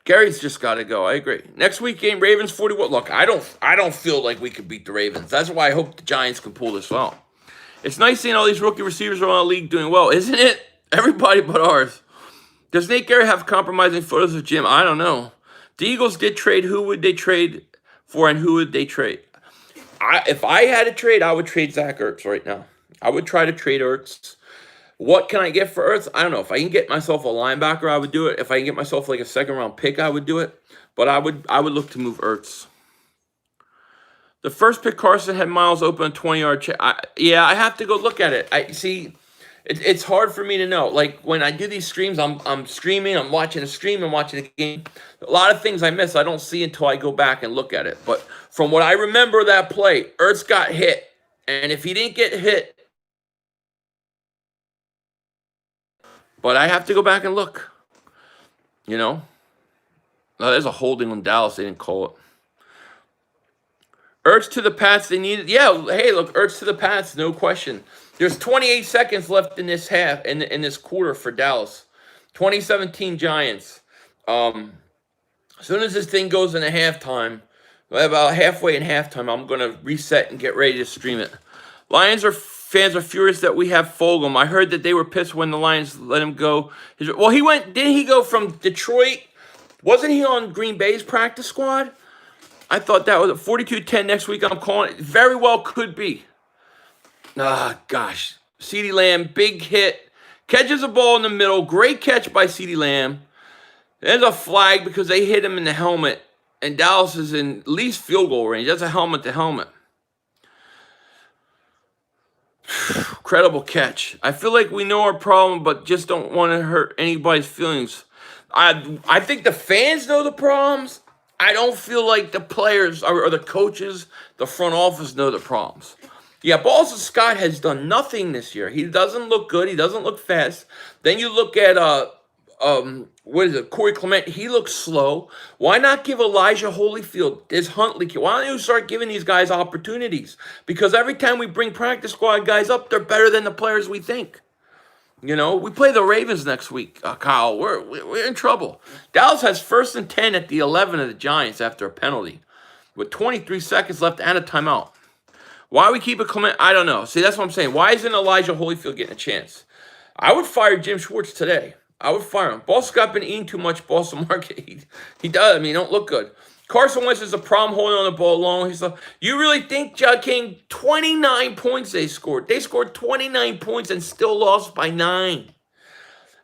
Gary's just got to go. I agree. Next week game, Ravens 41. Look, I don't feel like we could beat the Ravens. That's why I hope the Giants can pull this out. It's nice seeing all these rookie receivers around the league doing well, isn't it? Everybody but ours. Does Nate Gary have compromising photos of Jim? I don't know. The Eagles did trade. Who would they trade for, and who would they trade? If I had to trade, I would trade Zach Ertz right now. I would try to trade Ertz. What can I get for Ertz? I don't know. If I can get myself a linebacker, I would do it. If I can get myself like a second-round pick, I would do it. But I would look to move Ertz. The first pick, Carson had Miles open a 20-yard check. Yeah, I have to go look at it. It's hard for me to know. Like, when I do these streams, I'm streaming, I'm watching a stream, I'm watching a game. A lot of things I miss, I don't see until I go back and look at it. But from what I remember that play, Ertz got hit. And if he didn't get hit, but I have to go back and look. You know? No, there's a holding on Dallas. They didn't call it. Ertz to the Pats. They needed. Yeah, hey, look, Ertz to the Pats. No question. There's 28 seconds left in this half, in this quarter for Dallas. 2017 Giants. As soon as this thing goes into halftime, about halfway in halftime, I'm going to reset and get ready to stream it. Fans are furious that we have Fulgham. I heard that they were pissed when the Lions let him go. Well, didn't he go from Detroit? Wasn't he on Green Bay's practice squad? I thought that was a 42-10 next week. I'm calling it. Very well could be. Gosh. CeeDee Lamb, big hit. Catches a ball in the middle. Great catch by CeeDee Lamb. There's a flag because they hit him in the helmet. And Dallas is in at least field goal range. That's a helmet to helmet. Incredible catch. I feel like we know our problem, but just don't want to hurt anybody's feelings. I think the fans know the problems. I don't feel like the players or the coaches, the front office know the problems. Yeah, Boston Scott has done nothing this year. He doesn't look good. He doesn't look fast. Then you look at Corey Clement. He looks slow. Why not give Elijah Holyfield, this Huntley kid? Why don't you start giving these guys opportunities? Because every time we bring practice squad guys up, they're better than the players we think. You know, we play the Ravens next week, Kyle. We're in trouble. Dallas has 1st and 10 at the 11 of the Giants after a penalty, with 23 seconds left and a timeout. Why we keep a Clement? I don't know. See, that's what I'm saying. Why isn't Elijah Holyfield getting a chance? I would fire Jim Schwartz today. I would fire him. Boston Scott been eating too much Boston market. He does. I mean, he don't look good. Carson Wentz is a problem holding on the ball long. You really think John King, 29 points they scored. They scored 29 points and still lost by 9.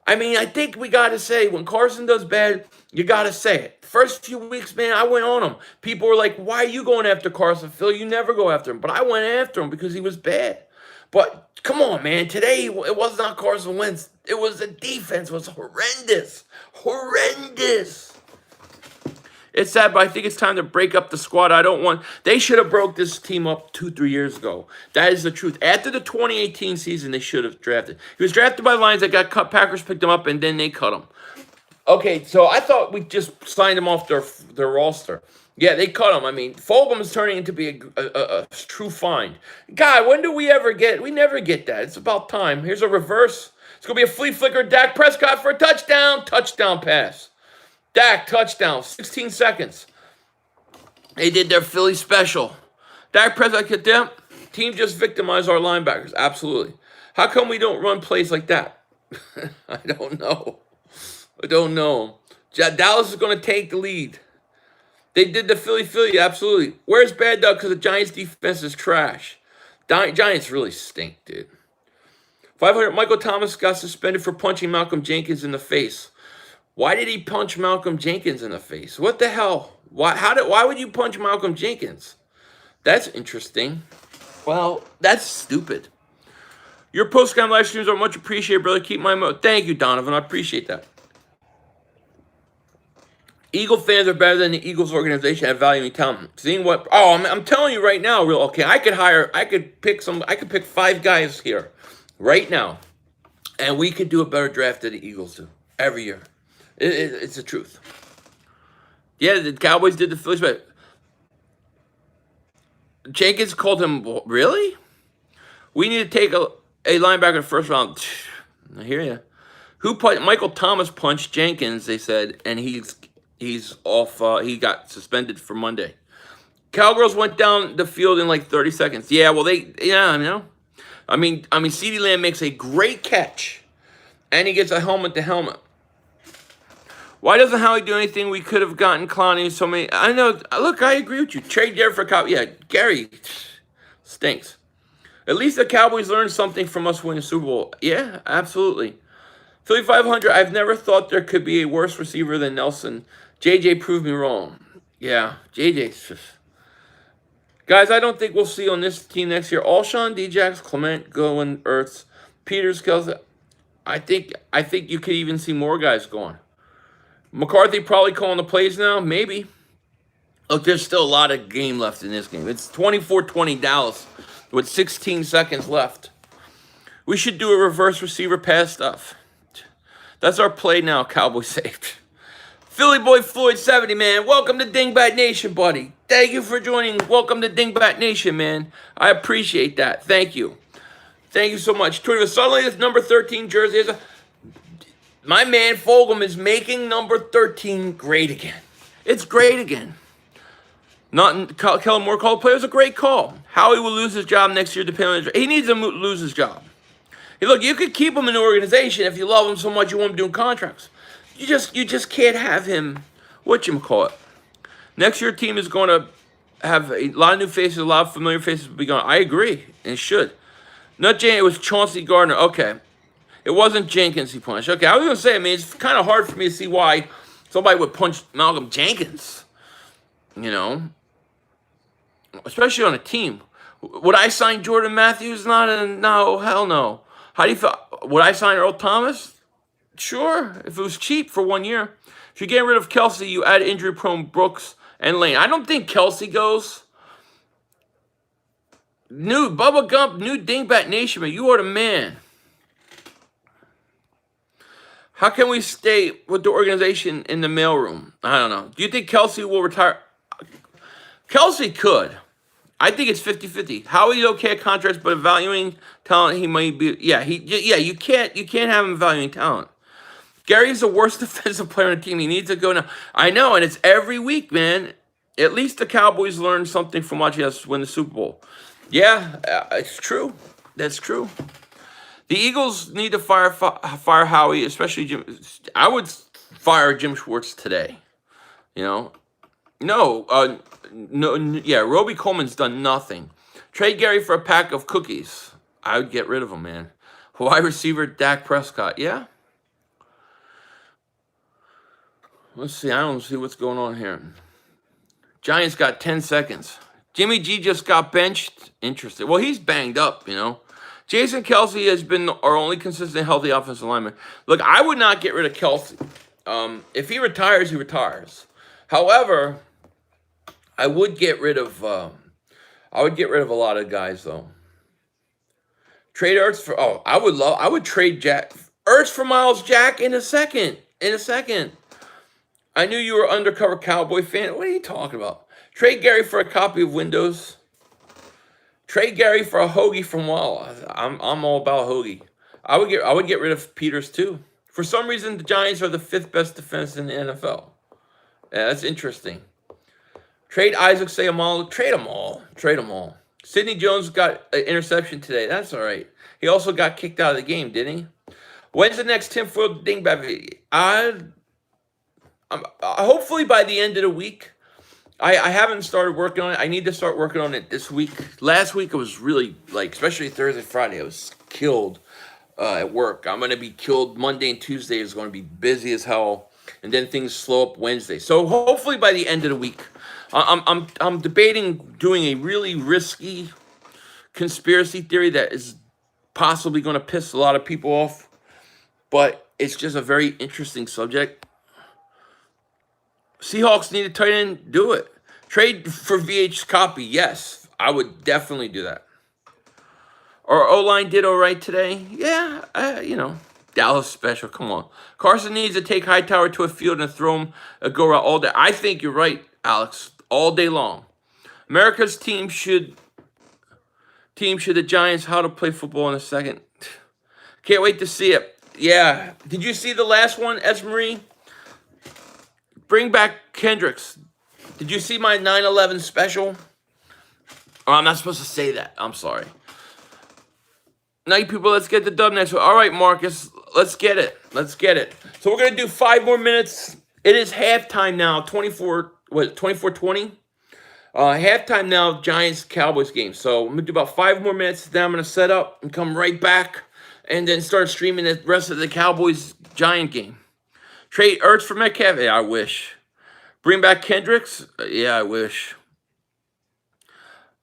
I mean, I think we got to say, when Carson does bad, you got to say it. First few weeks, man, I went on him. People were like, why are you going after Carson? Phil, you never go after him. But I went after him because he was bad. But come on, man. Today, it was not Carson Wentz. It was the defense. It was horrendous. Horrendous. It's sad, but I think it's time to break up the squad. They should have broke this team up 2-3 years ago. That is the truth. After the 2018 season, they should have drafted. He was drafted by the Lions that got cut. Packers picked him up, and then they cut him. Okay, so I thought we just signed him off their roster. Yeah, they cut him. I mean, Fulgham is turning into be a true find. God, when do we ever get? We never get that. It's about time. Here's a reverse. It's gonna be a flea flicker. Dak Prescott for a touchdown. Touchdown pass. Dak touchdown. 16 seconds. They did their Philly special. Dak Prescott hit them. Team just victimized our linebackers. Absolutely. How come we don't run plays like that? I don't know. I don't know. Dallas is going to take the lead. They did the Philly, absolutely. Where's Bad Dog? Because the Giants' defense is trash. Giants really stink, dude. 500. Michael Thomas got suspended for punching Malcolm Jenkins in the face. Why did he punch Malcolm Jenkins in the face? What the hell? Why would you punch Malcolm Jenkins? That's interesting. Well, that's stupid. Your post-game live streams are much appreciated, brother. Keep my mode. Thank you, Donovan. I appreciate that. Eagle fans are better than the Eagles organization at valuing talent. Seeing what? Oh, I'm telling you right now, real okay. I could pick 5 guys here, right now, and we could do a better draft than the Eagles do every year. It's the truth. Yeah, the Cowboys did the Phillies, but Jenkins called him. Really? We need to take a linebacker in the first round. I hear you. Michael Thomas punched Jenkins, they said, and he's off. He got suspended for Monday. Cowgirls went down the field in like 30 seconds. Yeah, well, I know. I mean, CeeDee Lamb makes a great catch, and he gets a helmet to helmet. Why doesn't Howie do anything? We could have gotten Clowney so many. I know. Look, I agree with you. Trade Gary for Cow. Yeah, Gary stinks. At least the Cowboys learned something from us winning the Super Bowl. Yeah, absolutely. Philly 500, I've never thought there could be a worse receiver than Nelson. JJ proved me wrong. Yeah, JJ's just... Guys, I don't think we'll see on this team next year. Alshon, Djax, Clement, Goin, Ertz, Peters, Kelsey. I think you could even see more guys going. McCarthy probably calling the plays now? Maybe. Look, there's still a lot of game left in this game. It's 24-20 Dallas with 16 seconds left. We should do a reverse receiver pass stuff. That's our play now, Cowboys saved. Philly Boy Floyd 70, man. Welcome to Dingbat Nation, buddy. Thank you for joining. Welcome to Dingbat Nation, man. I appreciate that. Thank you. Thank you so much. Twitter, suddenly this number 13 jersey is my man Fulgham is making number 13 great again. It's great again. Kellen Moore called play. It was a great call. Howie will lose his job next year depending on his... He needs to lose his job. Hey, look, you could keep him in the organization if you love him so much you want him doing contracts. You just can't have him, whatchamacallit. Next year, team is going to have a lot of new faces, a lot of familiar faces will be gone. I agree, and it should. Not Jane, it was Chauncey Gardner. Okay. It wasn't Jenkins he punched. Okay, I was going to say, I mean, it's kind of hard for me to see why somebody would punch Malcolm Jenkins, you know, especially on a team. Would I sign Jordan Matthews? No, hell no. How do you feel? Would I sign Earl Thomas? Sure, if it was cheap for 1 year. If you get rid of Kelsey, you add injury-prone Brooks and Lane. I don't think Kelsey goes. New Bubba Gump, new Dingbat Nation, man. You are the man. How can we stay with the organization in the mailroom? I don't know. Do you think Kelsey will retire? Kelsey could. I think it's 50-50. Howie's okay at contracts, but evaluating talent, he might be. Yeah, you can't have him evaluating talent. Gary's the worst defensive player on the team. He needs to go now. I know, and it's every week, man. At least the Cowboys learned something from watching us win the Super Bowl. Yeah, it's true. That's true. The Eagles need to fire Howie, especially Jim. I would fire Jim Schwartz today. You know? No, yeah, Roby Coleman's done nothing. Trade Gary for a pack of cookies. I would get rid of him, man. Wide receiver Dak Prescott. Yeah? Let's see. I don't see what's going on here. Giants got 10 seconds. Jimmy G just got benched. Interesting. Well, he's banged up, you know. Jason Kelsey has been our only consistent healthy offensive lineman. Look, I would not get rid of Kelsey. If he retires, he retires. However, I would get rid of a lot of guys though. Trade Ertz for I would trade Ertz for Miles Jack in a second. I knew you were an undercover Cowboy fan. What are you talking about? Trade Gary for a copy of Windows. Trade Gary for a hoagie from Wall. I'm all about hoagie. I would get rid of Peters too. For some reason, the Giants are the 5th best defense in the NFL. Yeah, that's interesting. Trade Isaac Seumalo. Trade them all. Trade them all. Sidney Jones got an interception today. That's all right. He also got kicked out of the game, didn't he? When's the next tinfoil dingbat? Hopefully by the end of the week. I haven't started working on it. I need to start working on it this week. Last week I was really, especially Thursday, Friday, I was killed at work. I'm going to be killed. Monday and Tuesday is going to be busy as hell. And then things slow up Wednesday. So hopefully by the end of the week. I'm debating doing a really risky conspiracy theory that is possibly going to piss a lot of people off. But it's just a very interesting subject. Seahawks need a tight end. Do it. Trade for VH copy. Yes, I would definitely do that. Our O-line did all right today. Yeah, Dallas special. Come on. Carson needs to take Hightower to a field and throw him a go route all day. I think you're right, Alex. All day long. America's team should the Giants how to play football in a second. Can't wait to see it. Yeah. Did you see the last one, Esmarie? Bring back Kendricks. Did you see my 9/11 special? Oh, I'm not supposed to say that. I'm sorry. Night, people, let's get the dub next one. All right, Marcus, let's get it. Let's get it. So we're going to do 5 more minutes. It is halftime now, 24-20? Halftime now, Giants-Cowboys game. So I'm going to do about 5 more minutes. Then I'm going to set up and come right back and then start streaming the rest of the Cowboys-Giant game. Trade Ertz for Metcalf? Yeah, I wish. Bring back Kendricks? Yeah, I wish.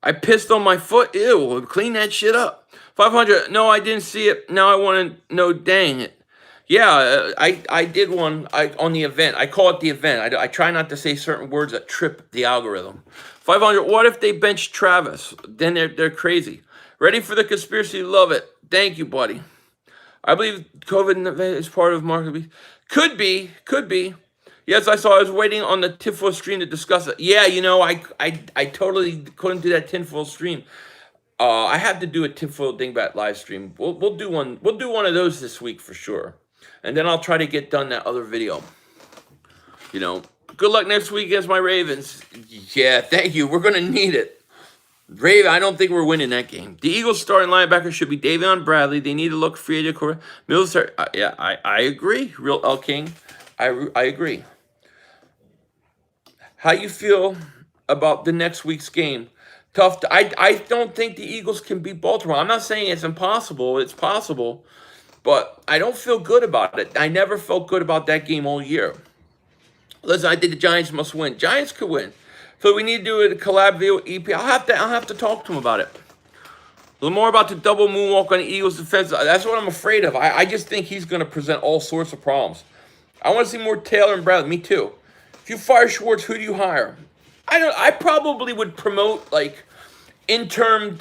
I pissed on my foot? Ew, clean that shit up. 500. No, I didn't see it. Now I want to know. Dang it. Yeah, I did one on the event. I call it the event. I try not to say certain words that trip the algorithm. 500. What if they bench Travis? Then they're crazy. Ready for the conspiracy? Love it. Thank you, buddy. I believe COVID is part of market. Could be. Yes, I saw. I was waiting on the tinfoil stream to discuss it. Yeah, I totally couldn't do that tinfoil stream. I had to do a tinfoil dingbat live stream. We'll do one. We'll do one of those this week for sure, and then I'll try to get done that other video. Good luck next week against my Ravens. Yeah, thank you. We're gonna need it. Raven, I don't think we're winning that game. The Eagles' starting linebacker should be Davion Bradley. They need to look free to core. Military. Yeah, I agree. Real L King. I agree. How you feel about the next week's game? Tough. I don't think the Eagles can beat Baltimore. I'm not saying it's impossible. It's possible. But I don't feel good about it. I never felt good about that game all year. Listen, I think the Giants must win. Giants could win. So we need to do a collab video with EP. I'll have to talk to him about it. A little more about the double moonwalk on the Eagles defense. That's what I'm afraid of. I just think he's going to present all sorts of problems. I want to see more Taylor and Bradley. Me too. If you fire Schwartz, who do you hire? I probably would promote interim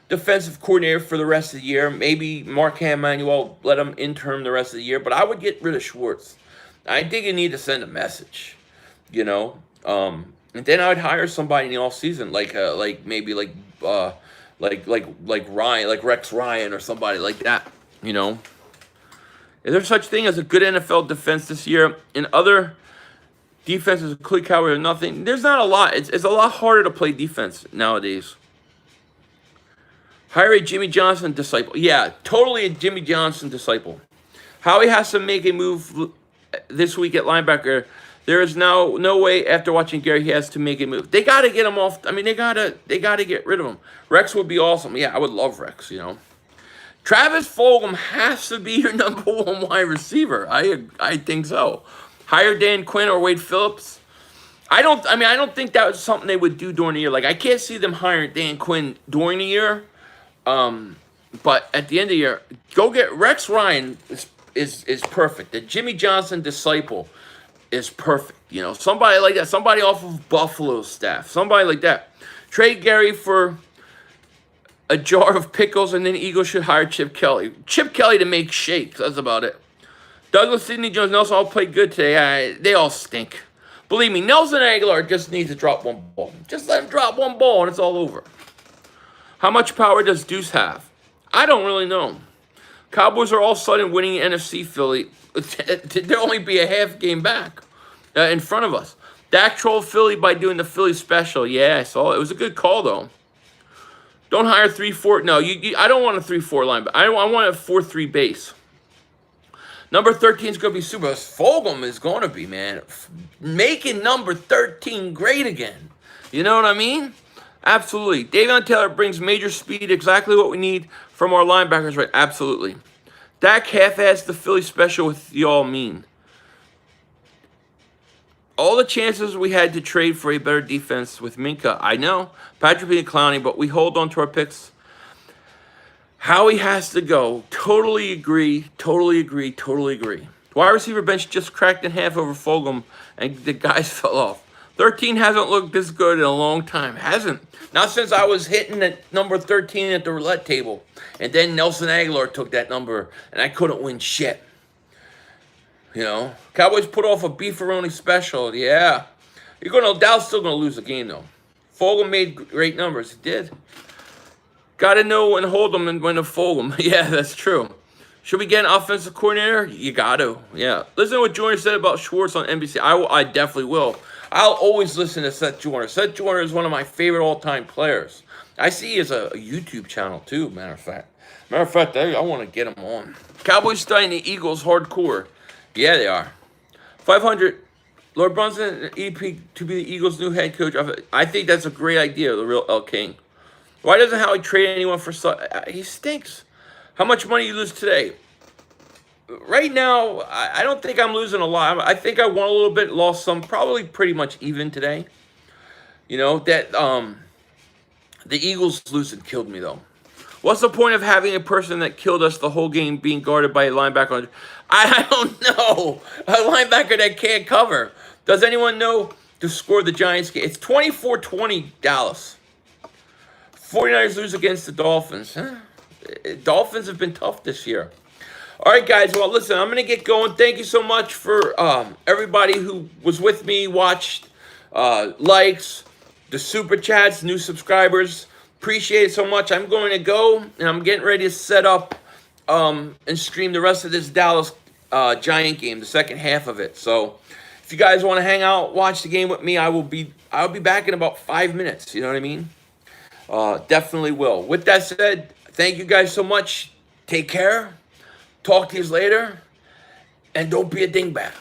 defensive coordinator for the rest of the year. Maybe Mark Manuel, let him interim the rest of the year. But I would get rid of Schwartz. I think you need to send a message, and then I would hire somebody in the off season, maybe Ryan, like Rex Ryan or somebody like that. Is there such thing as a good NFL defense this year? In other defenses, including Cowboys or nothing, there's not a lot. It's a lot harder to play defense nowadays. Hire a Jimmy Johnson disciple. Yeah, totally a Jimmy Johnson disciple. Howie has to make a move this week at linebacker. There is now no way after watching Gary he has to make a move. They got to get him off. I mean, they got to get rid of him. Rex would be awesome. Yeah, I would love Rex, Travis Fulgham has to be your number 1 wide receiver. I think so. Hire Dan Quinn or Wade Phillips. I don't think that was something they would do during the year. I can't see them hiring Dan Quinn during the year. But at the end of the year, go get Rex Ryan is perfect. The Jimmy Johnson disciple is perfect. Somebody like that. Somebody off of Buffalo's staff. Somebody like that. Trade Gary for a jar of pickles, and then Eagles should hire Chip Kelly. Chip Kelly to make shakes. That's about it. Douglas, Sidney Jones, Nelson all played good today. They all stink. Believe me, Nelson Aguilar just needs to drop one ball. Just let him drop one ball and it's all over. How much power does Deuce have? I don't really know. Cowboys are all of a sudden winning NFC Philly. There'll only be a half game back in front of us. Dak trolled Philly by doing the Philly special. Yeah, I saw it. It was a good call, though. Don't hire 3-4. No, I don't want a 3-4 line, but I want a 4-3 base. Number 13 is going to be super. Fulgham is going to be, man. Making number 13 great again. You know what I mean? Absolutely. Davion Taylor brings major speed, exactly what we need from our linebackers, right? Absolutely. Dak half-assed the Philly special with y'all mean. All the chances we had to trade for a better defense with Minka. I know. Patrick being Clowney, but we hold on to our picks. Howie has to go. Totally agree. Totally agree. Totally agree. Wide receiver bench just cracked in half over Fulgham, and the guys fell off. 13 hasn't looked this good in a long time. Hasn't. Not since I was hitting at number 13 at the roulette table. And then Nelson Aguilar took that number, and I couldn't win shit. You know? Cowboys put off a beefaroni special. Yeah. Dallas still going to lose the game, though. Fulgham made great numbers. He did. Got to know when to hold them and when to fold them. Yeah, that's true. Should we get an offensive coordinator? You got to. Yeah. Listen to what Joyner said about Schwartz on NBC. I definitely will. I'll always listen to Seth Joyner. Seth Joyner is one of my favorite all-time players. I see he has a YouTube channel, too, matter of fact. I want to get him on. Cowboys studying the Eagles hardcore. Yeah, they are. 500. Lord Brunson, EP, to be the Eagles' new head coach. I think that's a great idea, the real El King. Why doesn't Howie trade anyone for... He stinks. How much money you lose today? Right now, I don't think I'm losing a lot. I think I won a little bit, lost some. Probably pretty much even today. You know, that the Eagles losing killed me, though. What's the point of having a person that killed us the whole game being guarded by a linebacker? I don't know. A linebacker that can't cover. Does anyone know to score the Giants game? It's 24-20 Dallas. 49ers lose against the Dolphins. Huh? Dolphins have been tough this year. All right, guys. Well, listen, I'm going to get going. Thank you so much for everybody who was with me, watched, likes, the super chats, new subscribers. Appreciate it so much. I'm going to go, and I'm getting ready to set up and stream the rest of this Dallas Giant game, the second half of it. So if you guys want to hang out, watch the game with me, I'll be back in about 5 minutes. You know what I mean? Definitely will. With that said, thank you guys so much. Take care. Talk to you later. And don't be a dingbat.